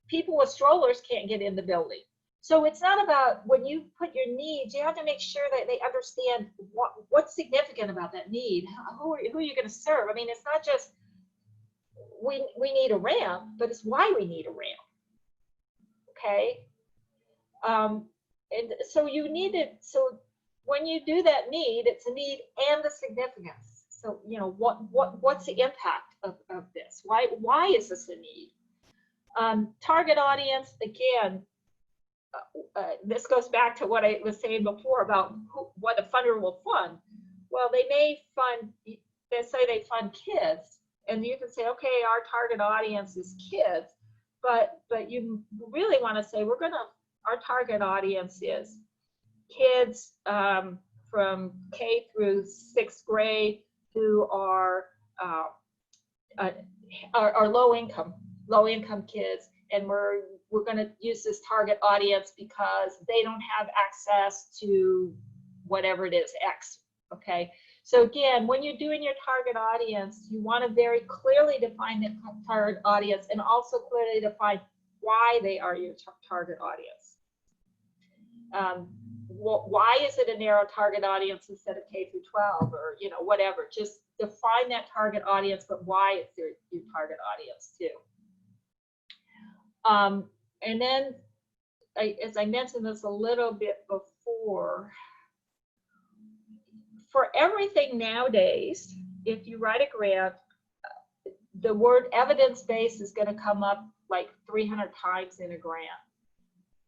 S2: People with strollers can't get in the building. So it's not about, when you put your needs, you have to make sure that they understand what's significant about that need. Who are you going to serve? I mean, it's not just we need a ramp, but it's why we need a ramp. Okay. And so you need it. So when you do that need, it's a need and the significance. So, you know, what's the impact of this? Why is this a need? Target audience, again, this goes back to what I was saying before about what a funder will fund. Well, they may fund, they say they fund kids, and you can say, okay, our target audience is kids, but you really want to say our target audience is kids from K through 6th grade who are low income kids, and we're going to use this target audience because they don't have access to whatever it is, X. Okay, So again, when you're doing your target audience, you want to very clearly define the target audience and also clearly define why they are your target audience. Why is it a narrow target audience instead of K through 12 or, you know, whatever? Just define that target audience, but why it's your target audience too. And then, as I mentioned this a little bit before, for everything nowadays, if you write a grant, the word evidence-based is going to come up like 300 times in a grant.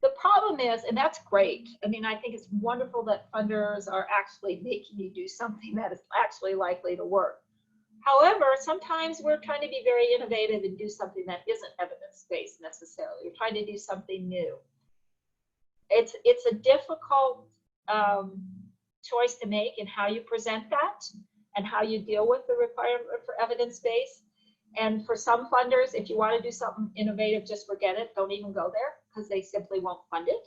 S2: The problem is, and that's great, I mean, I think it's wonderful that funders are actually making you do something that is actually likely to work. However, sometimes we're trying to be very innovative and do something that isn't evidence-based necessarily. You're trying to do something new. It's a difficult choice to make in how you present that and how you deal with the requirement for evidence-based. And for some funders, if you want to do something innovative, just forget it. Don't even go there because they simply won't fund it.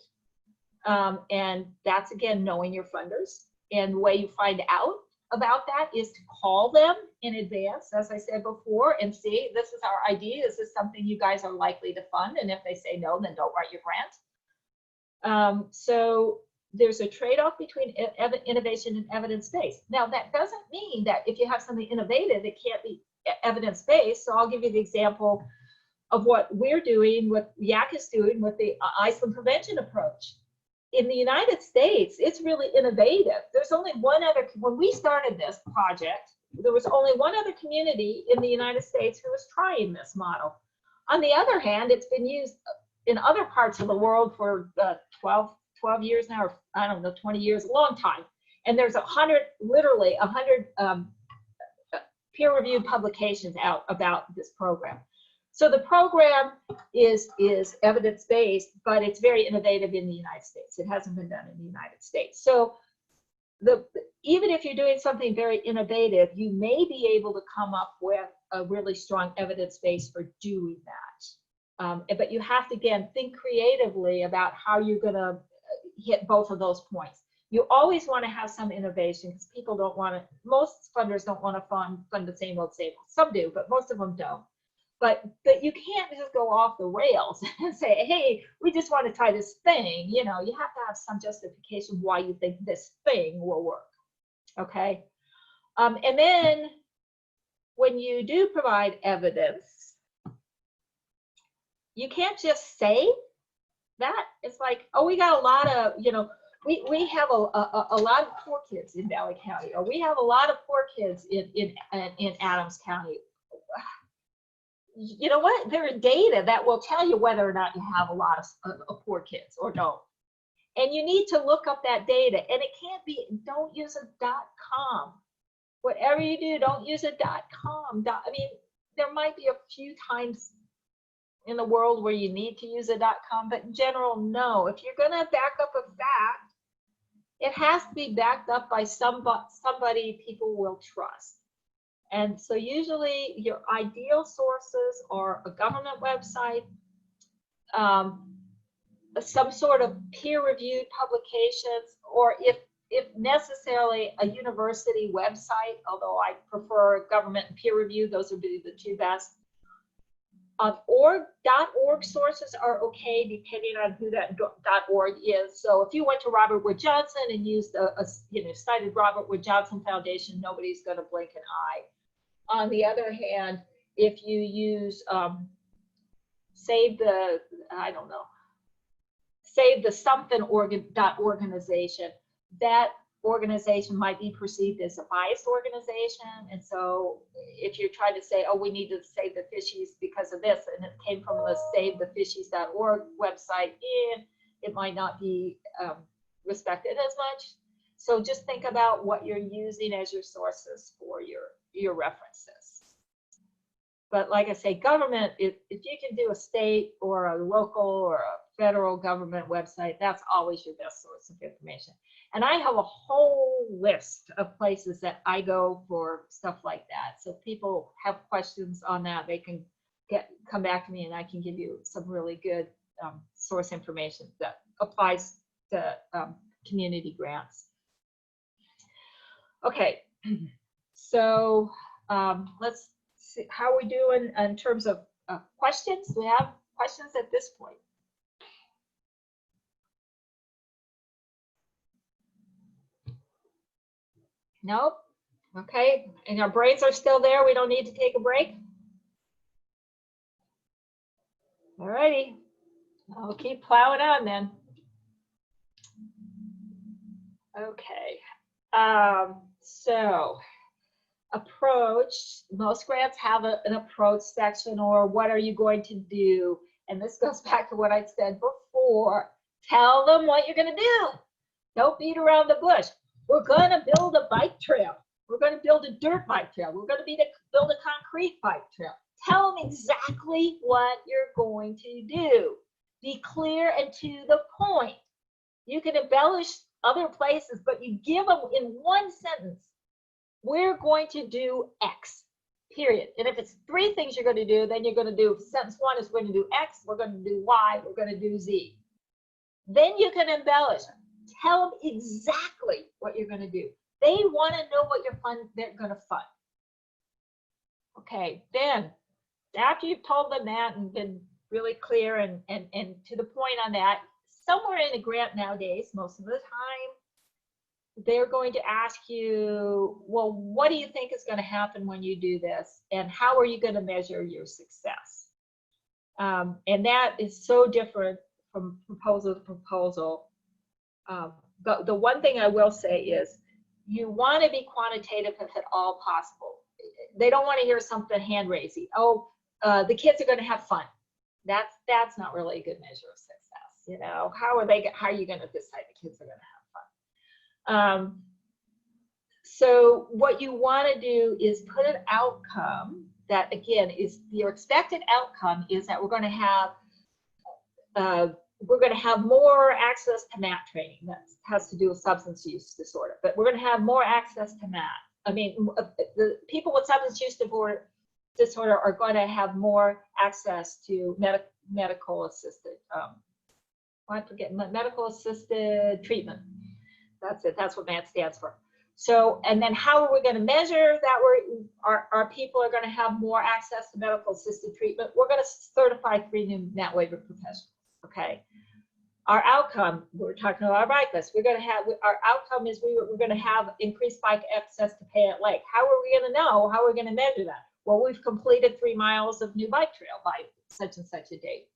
S2: And that's, again, knowing your funders. And the way you find out about that is to call them in advance, as I said before, and see, this is our idea. Is this something you guys are likely to fund? And if they say no, then don't write your grant. So there's a trade-off between innovation and evidence-based. Now, that doesn't mean that if you have something innovative, it can't be evidence-based. So I'll give you the example of what we're doing, what YAC is doing with the Iceland prevention approach. In the United States, it's really innovative. There's only one other, when we started this project, there was only one other community in the United States who was trying this model. On the other hand, it's been used in other parts of the world for 12 years now, or I don't know, 20 years, a long time. And there's literally 100 peer-reviewed publications out about this program. So the program is evidence-based, but it's very innovative in the United States. It hasn't been done in the United States. So even if you're doing something very innovative, you may be able to come up with a really strong evidence base for doing that. But you have to, again, think creatively about how you're going to hit both of those points. You always want to have some innovation because people don't want to, most funders don't want to fund the same old. Some do, but most of them don't. But you can't just go off the rails and say, hey, we just want to try this thing. You know, you have to have some justification why you think this thing will work. Okay. And then when you do provide evidence, you can't just say that. It's like, oh, we got a lot of, you know, we have a lot of poor kids in Valley County, or we have a lot of poor kids in Adams County. You know what? There are data that will tell you whether or not you have a lot of poor kids or don't. And you need to look up that data. And it can't be, don't use a .com. Whatever you do, don't use a .com. I mean, there might be a few times in the world where you need to use a .com, but in general, no. If you're going to back up a fact, it has to be backed up by somebody people will trust. And so usually your ideal sources are a government website, some sort of peer-reviewed publications, or if necessarily a university website, although I prefer government and peer review, those would be the two best. .org sources are okay depending on who that .org is. So if you went to Robert Wood Johnson and used cited Robert Wood Johnson Foundation, nobody's going to blink an eye. On the other hand, if you use save the something organization, that organization might be perceived as a biased organization. And so if you're trying to say, oh, we need to save the fishies because of this, and it came from the savethefishies.org website, it might not be respected as much. So just think about what you're using as your sources for your references. But like I say, government, if you can do a state or a local or a federal government website, that's always your best source of information. And I have a whole list of places that I go for stuff like that. So if people have questions on that, they can come back to me and I can give you some really good source information that applies to community grants. Okay, So let's see how we're doing in terms of questions. Do we have questions at this point? Nope. Okay, and our brains are still there. We don't need to take a break. All righty, I'll keep plowing on then. Okay, so approach. Most grants have an approach section, or what are you going to do? And this goes back to what I said before. Tell them what you're going to do. Don't beat around the bush. We're going to build a bike trail. We're going to build a dirt bike trail. We're going to build a concrete bike trail. Tell them exactly what you're going to do. Be clear and to the point. You can embellish other places, but you give them in one sentence. We're going to do X, period. And if it's 3 things you're going to do, then you're going to do, sentence 1 is going to do X, we're going to do Y, we're going to do Z. Then you can embellish. Tell them exactly what you're going to do. They want to know what they're going to fund. Okay, then after you've told them that and been really clear and to the point on that, somewhere in a grant nowadays, most of the time, they're going to ask you, well, what do you think is going to happen when you do this? And how are you going to measure your success? And that is so different from proposal to proposal. The one thing I will say is you want to be quantitative if at all possible. They don't want to hear something hand raising. Oh, the kids are going to have fun. That's not really a good measure of success. You know, how are you going to decide the kids are going to have fun? So what you want to do is put an outcome that, again, is your expected outcome is that we're going to have more access to MAT training. That has to do with substance use disorder, but we're going to have more access to MAT. I mean, the people with substance use disorder are going to have more access to medical assisted, medical assisted treatment. That's it. That's what MAT stands for. So, and then how are we going to measure that our people are going to have more access to medical assisted treatment? We're going to certify 3 new MAT waiver professionals. Okay. Our outcome, we're talking about our bike list. We're going to have, our outcome is we're going to have increased bike access to Payette Lake. How are we going to know? How are we going to measure that? Well, we've completed 3 miles of new bike trail by such and such a date.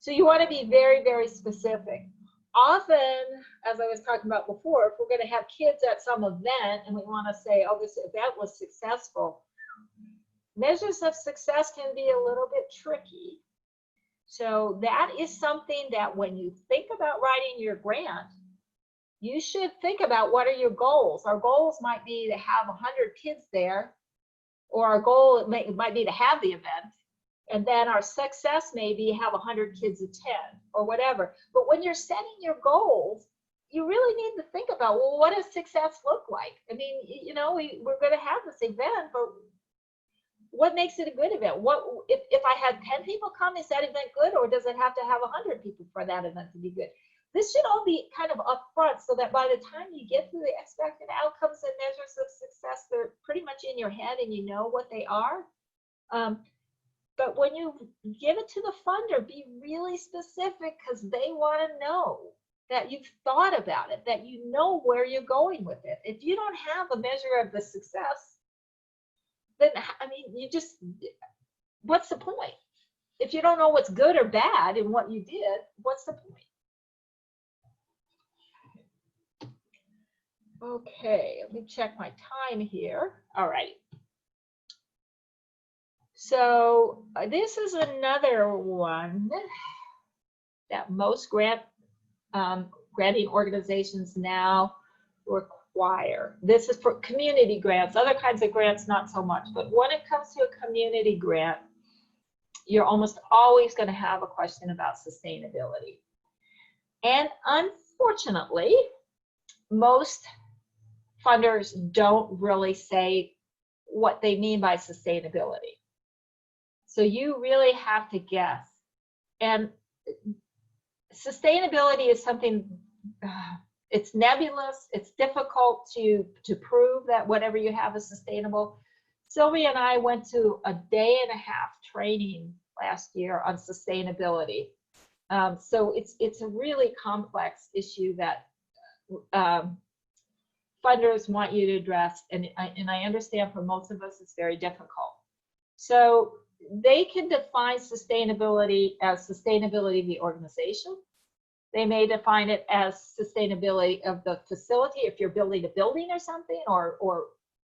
S2: So you want to be very, very specific. Often, as I was talking about before, if we're going to have kids at some event and we want to say, oh, this event was successful, measures of success can be a little bit tricky. So that is something that when you think about writing your grant, you should think about what are your goals. Our goals might be to have 100 kids there, or our goal might be to have the event, and then our success may be have 100 kids attend or whatever. But when you're setting your goals, you really need to think about, well, what does success look like? I mean, you know, we're going to have this event, but what makes it a good event? What if I had 10 people come, is that event good, or does it have to have 100 people for that event to be good? This should all be kind of upfront so that by the time you get to the expected outcomes and measures of success, they're pretty much in your head and you know what they are. But when you give it to the funder, be really specific, because they want to know that you've thought about it, that you know where you're going with it. If you don't have a measure of the success, then, I mean, what's the point? If you don't know what's good or bad in what you did, what's the point? Okay, let me check my time here. All right. So this is another one that most granting organizations now require. This is for community grants. Other kinds of grants, not so much. But when it comes to a community grant, you're almost always going to have a question about sustainability. And unfortunately, most funders don't really say what they mean by sustainability. So you really have to guess. And sustainability is something it's nebulous. It's difficult to prove that whatever you have is sustainable. Sylvia and I went to a 1.5-day training last year on sustainability. So it's a really complex issue that funders want you to address, and I understand for most of us it's very difficult. So they can define sustainability as sustainability of the organization. They may define it as sustainability of the facility if you're building a building or something, or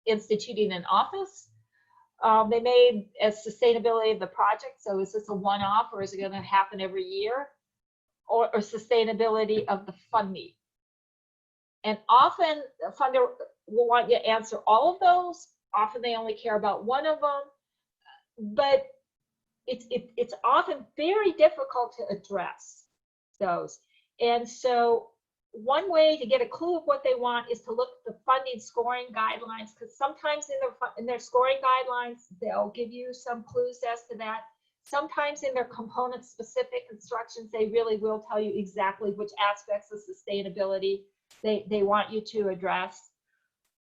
S2: instituting an office. They may as sustainability of the project. So is this a one-off, or is it going to happen every year? Or sustainability of the funding. And often the funder will want you to answer all of those. Often they only care about one of them. But it's often very difficult to address those. And so one way to get a clue of what they want is to look at the funding scoring guidelines, because sometimes in their scoring guidelines, they'll give you some clues as to that. Sometimes in their component specific instructions, they really will tell you exactly which aspects of sustainability they want you to address.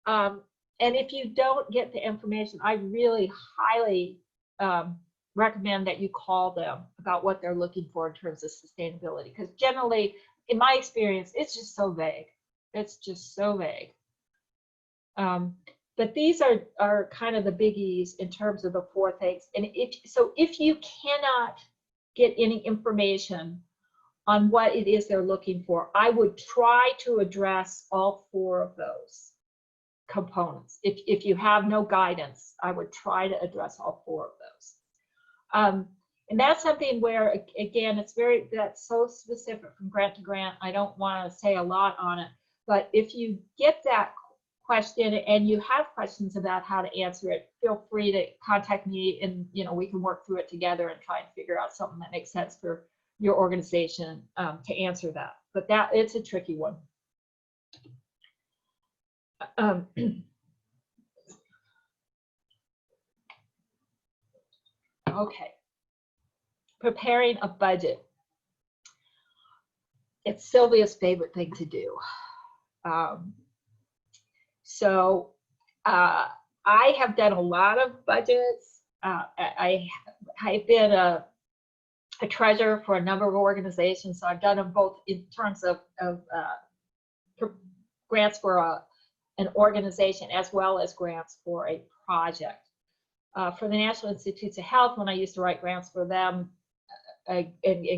S2: And if you don't get the information, I really highly recommend that you call them about what they're looking for in terms of sustainability, because generally, in my experience, it's just so vague. It's just so vague. But these are kind of the biggies in terms of the 4 things. And if you cannot get any information on what it is they're looking for, I would try to address all 4 of those components. If you have no guidance, I would try to address all 4 of those. And that's something where, again, that's so specific from grant to grant. I don't want to say a lot on it, but if you get that question and you have questions about how to answer it, feel free to contact me, and we can work through it together and try and figure out something that makes sense for your organization to answer that. But it's a tricky one. Okay. Preparing a budget. It's Sylvia's favorite thing to do. So I have done a lot of budgets. I've been a treasurer for a number of organizations, so I've done them both in terms of grants for an organization as well as grants for a project. For the National Institutes of Health, when I used to write grants for them and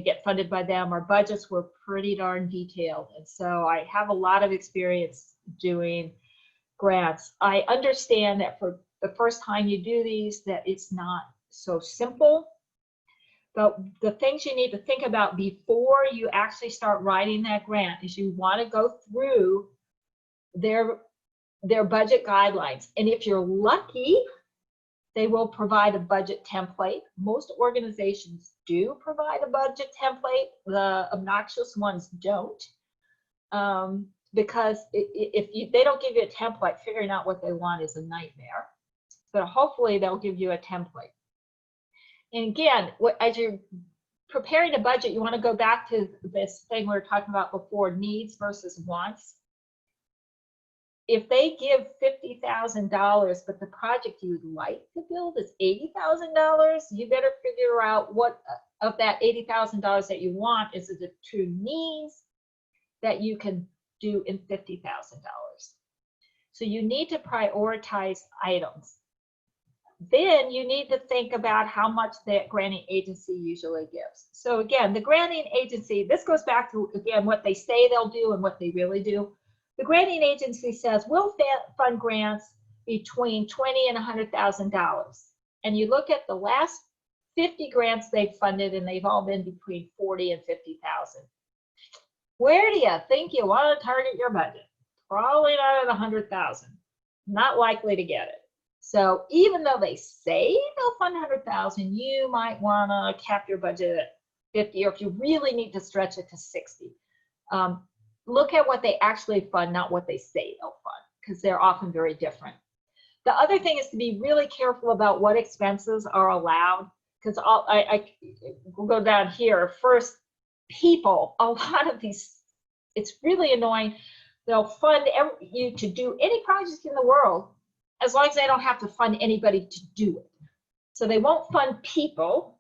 S2: get funded by them, our budgets were pretty darn detailed. And so I have a lot of experience doing grants. I understand that for the first time you do these, that it's not so simple. But the things you need to think about before you actually start writing that grant is you want to go through their budget guidelines. And if you're lucky, they will provide a budget template. Most organizations do provide a budget template. The obnoxious ones don't, because if they don't give you a template, figuring out what they want is a nightmare. But hopefully they'll give you a template. And again, as you're preparing a budget, you want to go back to this thing we were talking about before, needs versus wants. If they give $50,000, but the project you would like to build is $80,000, you better figure out what of that $80,000 that you want is the true needs that you can do in $50,000. So you need to prioritize items. Then you need to think about how much that granting agency usually gives. So again, the granting agency, this goes back to, again, what they say they'll do and what they really do. The granting agency says, we'll fund grants between $20,000 and $100,000. And you look at the last 50 grants they've funded, and they've all been between $40,000 and $50,000. Where do you think you want to target your budget? Probably not at $100,000. Not likely to get it. So even though they say they'll fund $100,000, you might want to cap your budget at 50, or if you really need to stretch it to 60. Look at what they actually fund, not what they say they'll fund, because they're often very different. The other thing is to be really careful about what expenses are allowed, because we'll go down here. First, people, a lot of these, it's really annoying. they'll fund you to do any project in the world as long as they don't have to fund anybody to do it. So they won't fund people.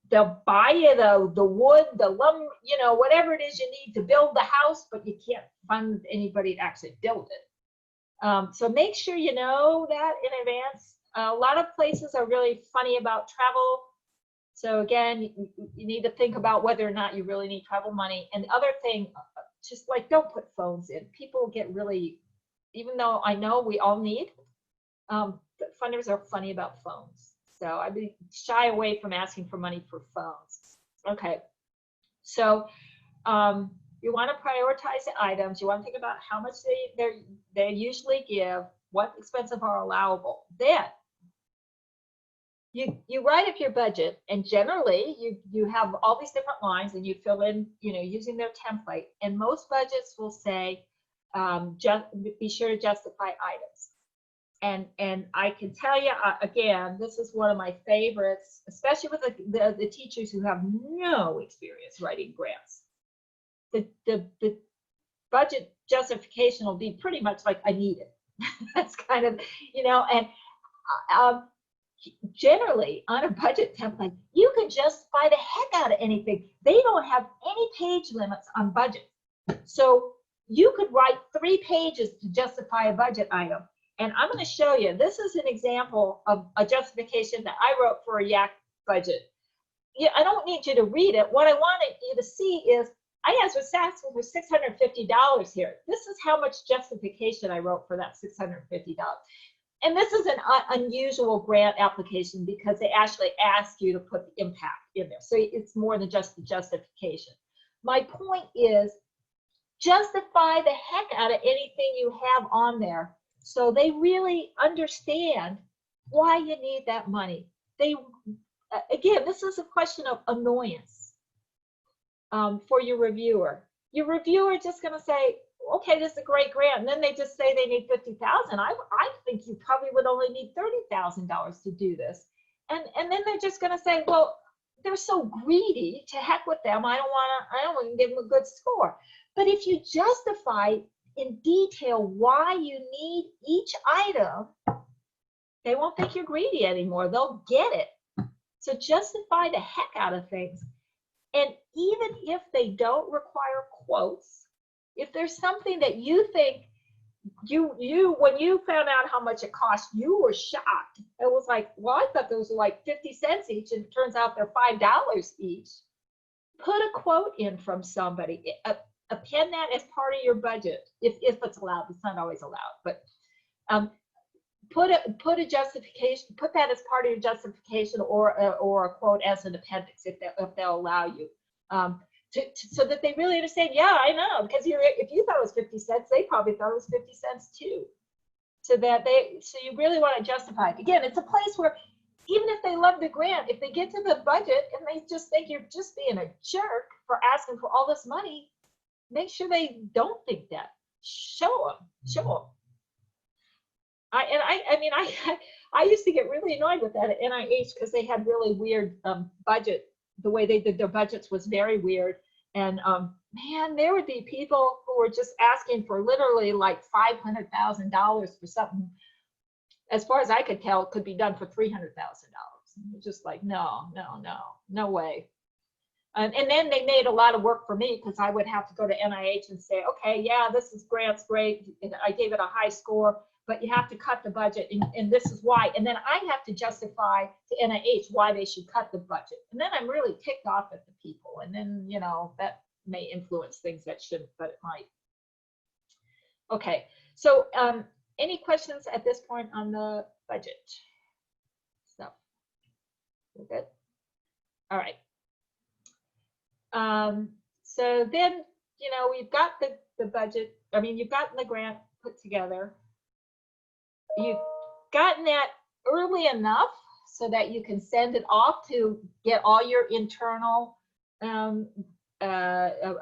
S2: They'll buy you the wood, the lumber, you know, whatever it is you need to build the house, but you can't fund anybody to actually build it. So make sure you know that in advance. A lot of places are really funny about travel. So again, you need to think about whether or not you really need travel money. And the other thing, just like don't put phones in. People get really, even though I know we all need, funders are funny about phones. So I'd be shy away from asking for money for phones. Okay, so you want to prioritize the items. You want to think about how much they usually give, what expenses are allowable. Then you write up your budget, and generally you have all these different lines, and you fill in, you know, using their template. And most budgets will say, just be sure to justify items. And I can tell you again, this is one of my favorites, especially with the teachers who have no experience writing grants. The budget justification will be pretty much like, I need it. That's kind of, you know, and generally on a budget template, you can justify the heck out of anything. They don't have any page limits on budget. So you could write 3 pages to justify a budget item. And I'm going to show you, this is an example of a justification that I wrote for a YAC budget. Yeah, I don't need you to read it. What I wanted you to see is, I was asking for $650 here. This is how much justification I wrote for that $650. And this is an unusual grant application because they actually ask you to put the impact in there. So it's more than just the justification. My point is, justify the heck out of anything you have on there so they really understand why you need that money. Again, this is a question of annoyance for your reviewer. Your reviewer is just going to say, okay, this is a great grant, and then they just say they need $50,000. I think you probably would only need $30,000 to do this, and then they're just going to say, well, they're so greedy. To heck with them. I don't want to give them a good score. But if you justify in detail why you need each item, they won't think you're greedy anymore. They'll get it. So justify the heck out of things, and even if they don't require quotes. If there's something that you think when you found out how much it cost, you were shocked. It was like, well, I thought those were like 50 cents each, and it turns out they're $5 each. Put a quote in from somebody. Append that as part of your budget, if it's allowed. It's not always allowed, but put a justification. Put that as part of your justification, or a quote as an appendix if they'll allow you. So that they really understand, yeah, I know, because if you thought it was 50 cents, they probably thought it was 50 cents too. So you really want to justify it. Again, it's a place where even if they love the grant, if they get to the budget and they just think you're just being a jerk for asking for all this money, make sure they don't think that. Show them. I used to get really annoyed with that at NIH because they had really weird budget. The way they did their budgets was very weird. And man, there would be people who were just asking for literally like $500,000 for something, as far as I could tell, could be done for $300,000. Just like, no way. And then they made a lot of work for me because I would have to go to NIH and say, okay, yeah, this grant's great. And I gave it a high score, but you have to cut the budget, and this is why. And then I have to justify to NIH why they should cut the budget. And then I'm really ticked off at the people. And then, you know, that may influence things that shouldn't, but it might. Okay, so any questions at this point on the budget? So, we're good. All right. So then, you know, we've got the budget. I mean, you've gotten the grant put together. You've gotten that early enough so that you can send it off to get all your internal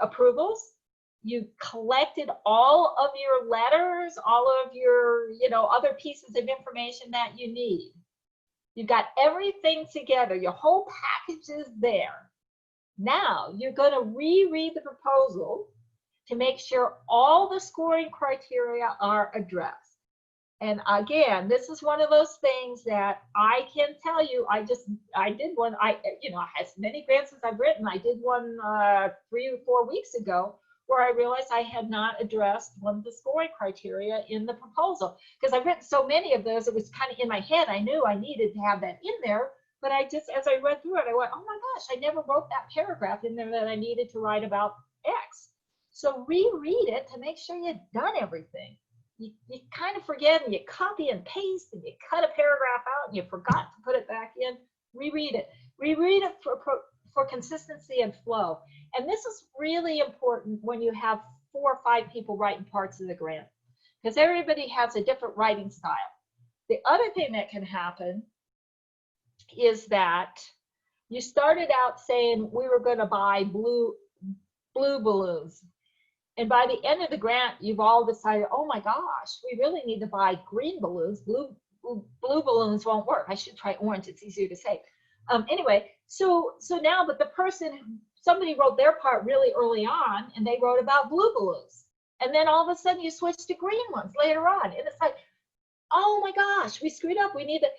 S2: approvals. You collected all of your letters, all of your, you know, other pieces of information that you need. You've got everything together. Your whole package is there. Now you're going to reread the proposal to make sure all the scoring criteria are addressed. And again, this is one of those things that I can tell you, I did one, as many grants as I've written, I did one 3 or 4 weeks ago where I realized I had not addressed one of the scoring criteria in the proposal. Because I've written so many of those, it was kind of in my head, I knew I needed to have that in there, but I just, as I read through it, I went, oh my gosh, I never wrote that paragraph in there that I needed to write about X. So reread it to make sure you've done everything. You kind of forget and you copy and paste and you cut a paragraph out and you forgot to put it back in. Reread it. Reread it for consistency and flow. And this is really important when you have 4 or 5 people writing parts of the grant, because everybody has a different writing style. The other thing that can happen is that you started out saying we were going to buy blue balloons. And by the end of the grant, you've all decided, oh my gosh, we really need to buy green balloons. Blue balloons won't work. I should try orange. It's easier to say. Anyway, so now, but somebody wrote their part really early on, and they wrote about blue balloons. And then all of a sudden, you switch to green ones later on, and it's like, oh my gosh, we screwed up. We need to.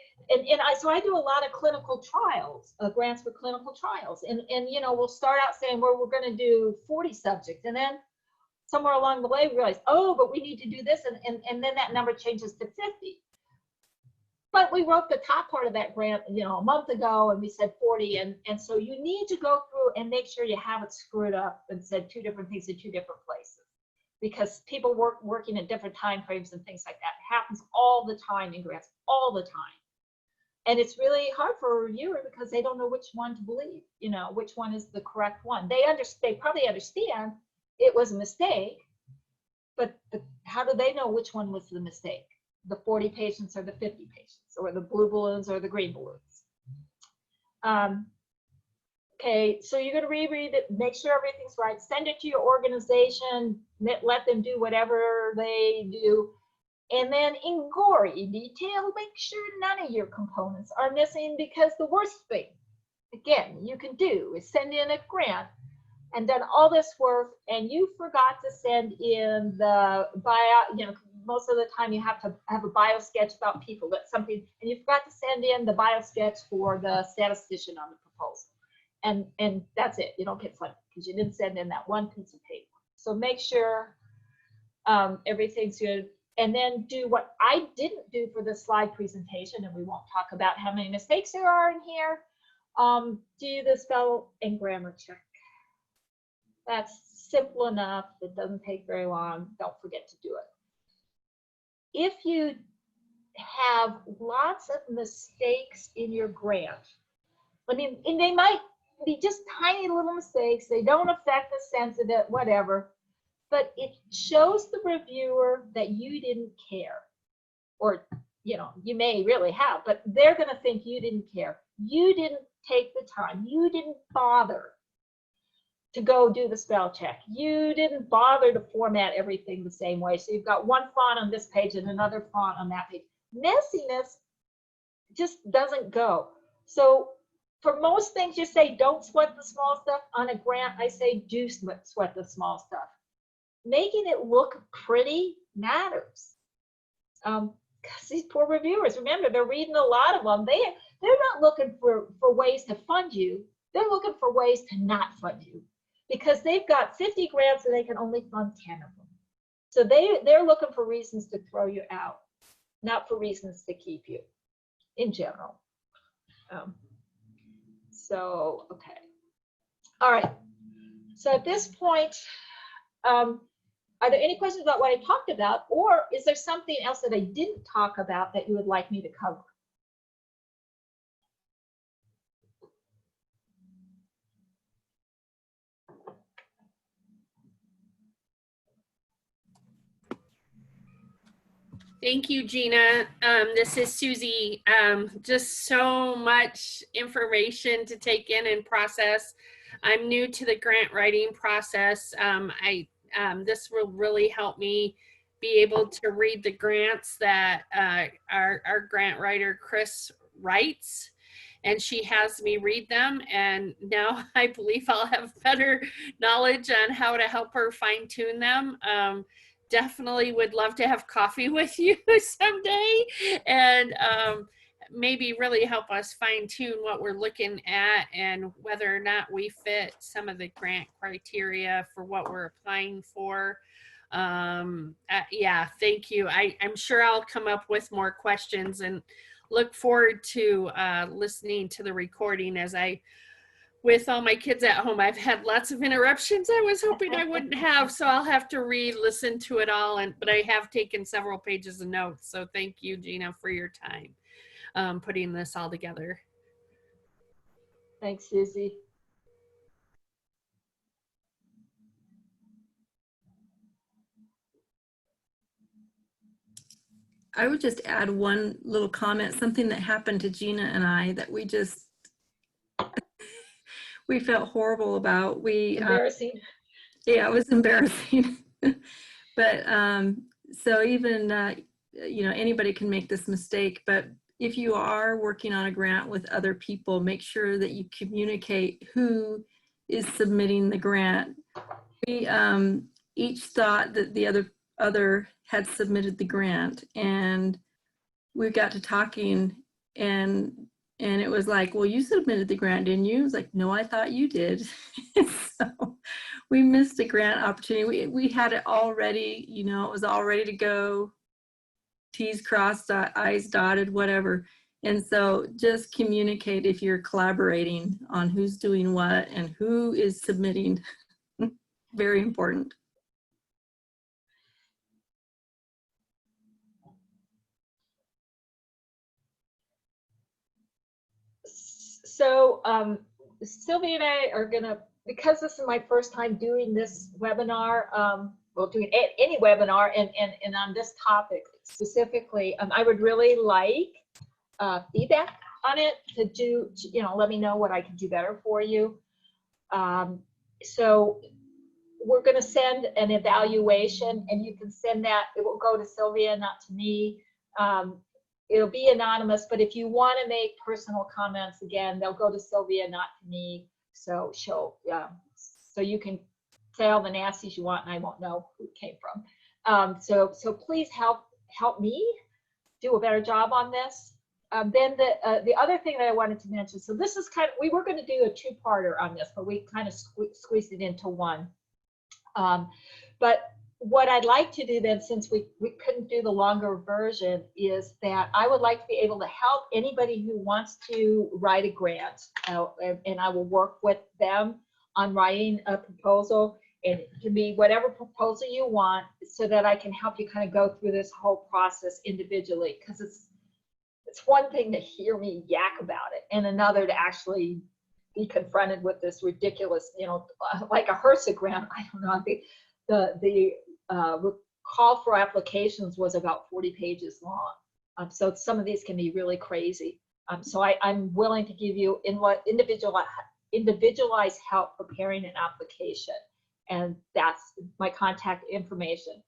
S2: So I do a lot of clinical trials, grants for clinical trials, and we'll start out saying, well, we're going to do 40 subjects, and then somewhere along the way we realize, oh, but we need to do this, and then that number changes to 50. But we wrote the top part of that grant, a month ago, and we said 40, and so you need to go through and make sure you haven't screwed up and said 2 different things in 2 different places, because people working at different time frames and things like that. It happens all the time in grants, all the time. And it's really hard for a reviewer because they don't know which one to believe, which one is the correct one. They probably understand it was a mistake, but how do they know which one was the mistake? The 40 patients or the 50 patients, or the blue balloons or the green balloons? Okay, so you're going to reread it, make sure everything's right, send it to your organization, let them do whatever they do. And then in gory detail, make sure none of your components are missing, because the worst thing, again, you can do is send in a grant and done all this work, and you forgot to send in the bio, most of the time you have to have a bio sketch about people, that's something, and you forgot to send in the bio sketch for the statistician on the proposal. And that's it, you don't get funded because you didn't send in that one piece of paper. So make sure everything's good. And then do what I didn't do for the slide presentation, and we won't talk about how many mistakes there are in here. Do the spell and grammar check. That's simple enough. It doesn't take very long. Don't forget to do it. If you have lots of mistakes in your grant, and they might be just tiny little mistakes. They don't affect the sense of it, whatever. But it shows the reviewer that you didn't care. Or, you may really have, but they're going to think you didn't care. You didn't take the time. You didn't bother to go do the spell check. You didn't bother to format everything the same way. So you've got one font on this page and another font on that page. Messiness just doesn't go. So for most things, you say don't sweat the small stuff. On a grant, I say do sweat the small stuff. Making it look pretty matters. Because these poor reviewers, remember, they're reading a lot of them. They're not looking for ways to fund you. They're looking for ways to not fund you, because they've got 50 grants and they can only fund 10 of them. So they're looking for reasons to throw you out, not for reasons to keep you in general. Okay. All right. So at this point, are there any questions about what I talked about, or is there something else that I didn't talk about that you would like me to cover?
S3: Thank you, Gina. This is Susie. Just so much information to take in and process. I'm new to the grant writing process. This will really help me be able to read the grants that our grant writer, Chris, writes. and she has me read them. And now I believe I'll have better knowledge on how to help her fine tune them. Definitely would love to have coffee with you someday, and maybe really help us fine tune what we're looking at and whether or not we fit some of the grant criteria for what we're applying for. Yeah, thank you. I'm sure I'll come up with more questions, and look forward to listening to the recording. As with all my kids at home, I've had lots of interruptions I was hoping I wouldn't have, so I'll have to listen to it all. But I have taken several pages of notes, so thank you, Gina, for your time putting this all together.
S2: Thanks, Susie.
S1: I would just add one little comment, something that happened to Gina and I that we felt horrible about.
S2: Embarrassing.
S1: Yeah, it was embarrassing. But so even, anybody can make this mistake, but if you are working on a grant with other people, make sure that you communicate who is submitting the grant. We each thought that the other had submitted the grant, and we got to talking, and it was like, well, you submitted the grant, didn't you? It was like, no, I thought you did. So we missed a grant opportunity. We had it all ready, it was all ready to go. T's crossed, I's dotted, whatever. And so just communicate if you're collaborating on who's doing what and who is submitting. Very important.
S2: So Sylvia and I are gonna, because this is my first time doing this webinar, well, doing any webinar and on this topic specifically, I would really like feedback on it to do, let me know what I can do better for you. So we're going to send an evaluation, and you can send that. It will go to Sylvia, not to me. It'll be anonymous, but if you want to make personal comments, again, they'll go to Sylvia, not to me. So so you can say all the nasties you want, and I won't know who it came from. So please help me do a better job on this. Then the other thing that I wanted to mention, so this is kind of, we were going to do a two-parter on this, but we kind of squeezed it into one. But what I'd like to do then, since we couldn't do the longer version, is that I would like to be able to help anybody who wants to write a grant, and I will work with them on writing a proposal. And it can be whatever proposal you want, so that I can help you kind of go through this whole process individually, because it's one thing to hear me yak about it, and another to actually be confronted with this ridiculous, like a HRSA grant. I don't know. I think the call for applications was about 40 pages long. So some of these can be really crazy. So I'm willing to give you individualized help preparing an application, and that's my contact information.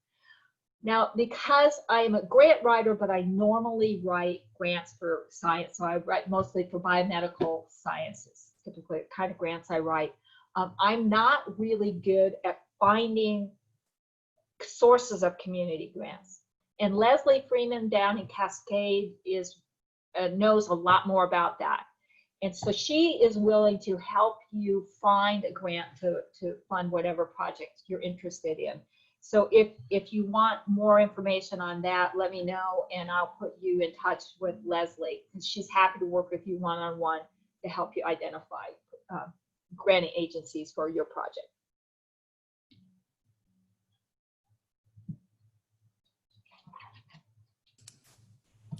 S2: Now, because I am a grant writer, but I normally write grants for science, so I write mostly for biomedical sciences, typically the kind of grants I write. I'm not really good at finding sources of community grants. And Leslie Freeman down in Cascade knows a lot more about that. And so she is willing to help you find a grant to fund whatever project you're interested in. So if you want more information on that, let me know, and I'll put you in touch with Leslie, because she's happy to work with you one-on-one to help you identify granting agencies for your project.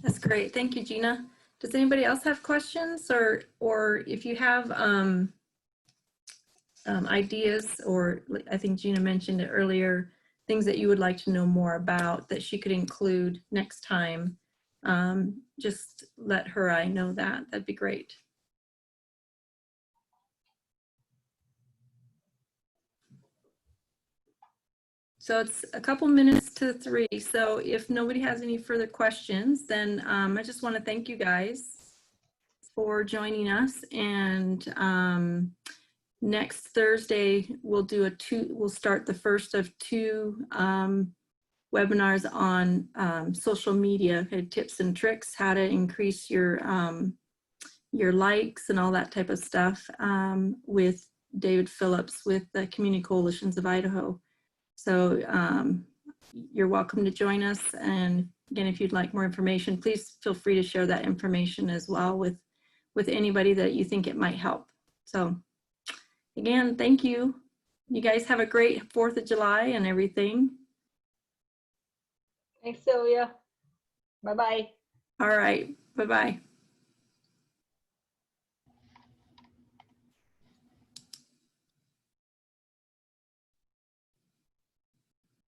S1: That's great. Thank you, Gina. Does anybody else have questions, or if you have ideas, or I think Gina mentioned it earlier, things that you would like to know more about that she could include next time, just let her I know that. That'd be great. So it's a couple minutes to 3. So if nobody has any further questions, then I just want to thank you guys for joining us. And next Thursday, we'll start the first of 2 webinars on social media, tips and tricks, how to increase your likes and all that type of stuff, with David Phillips with the Community Coalitions of Idaho. So you're welcome to join us. And again, if you'd like more information, please feel free to share that information as well with anybody that you think it might help. So again, thank you. You guys have a great 4th of July and everything.
S2: Thanks, Sylvia. Bye-bye.
S1: All right. Bye-bye.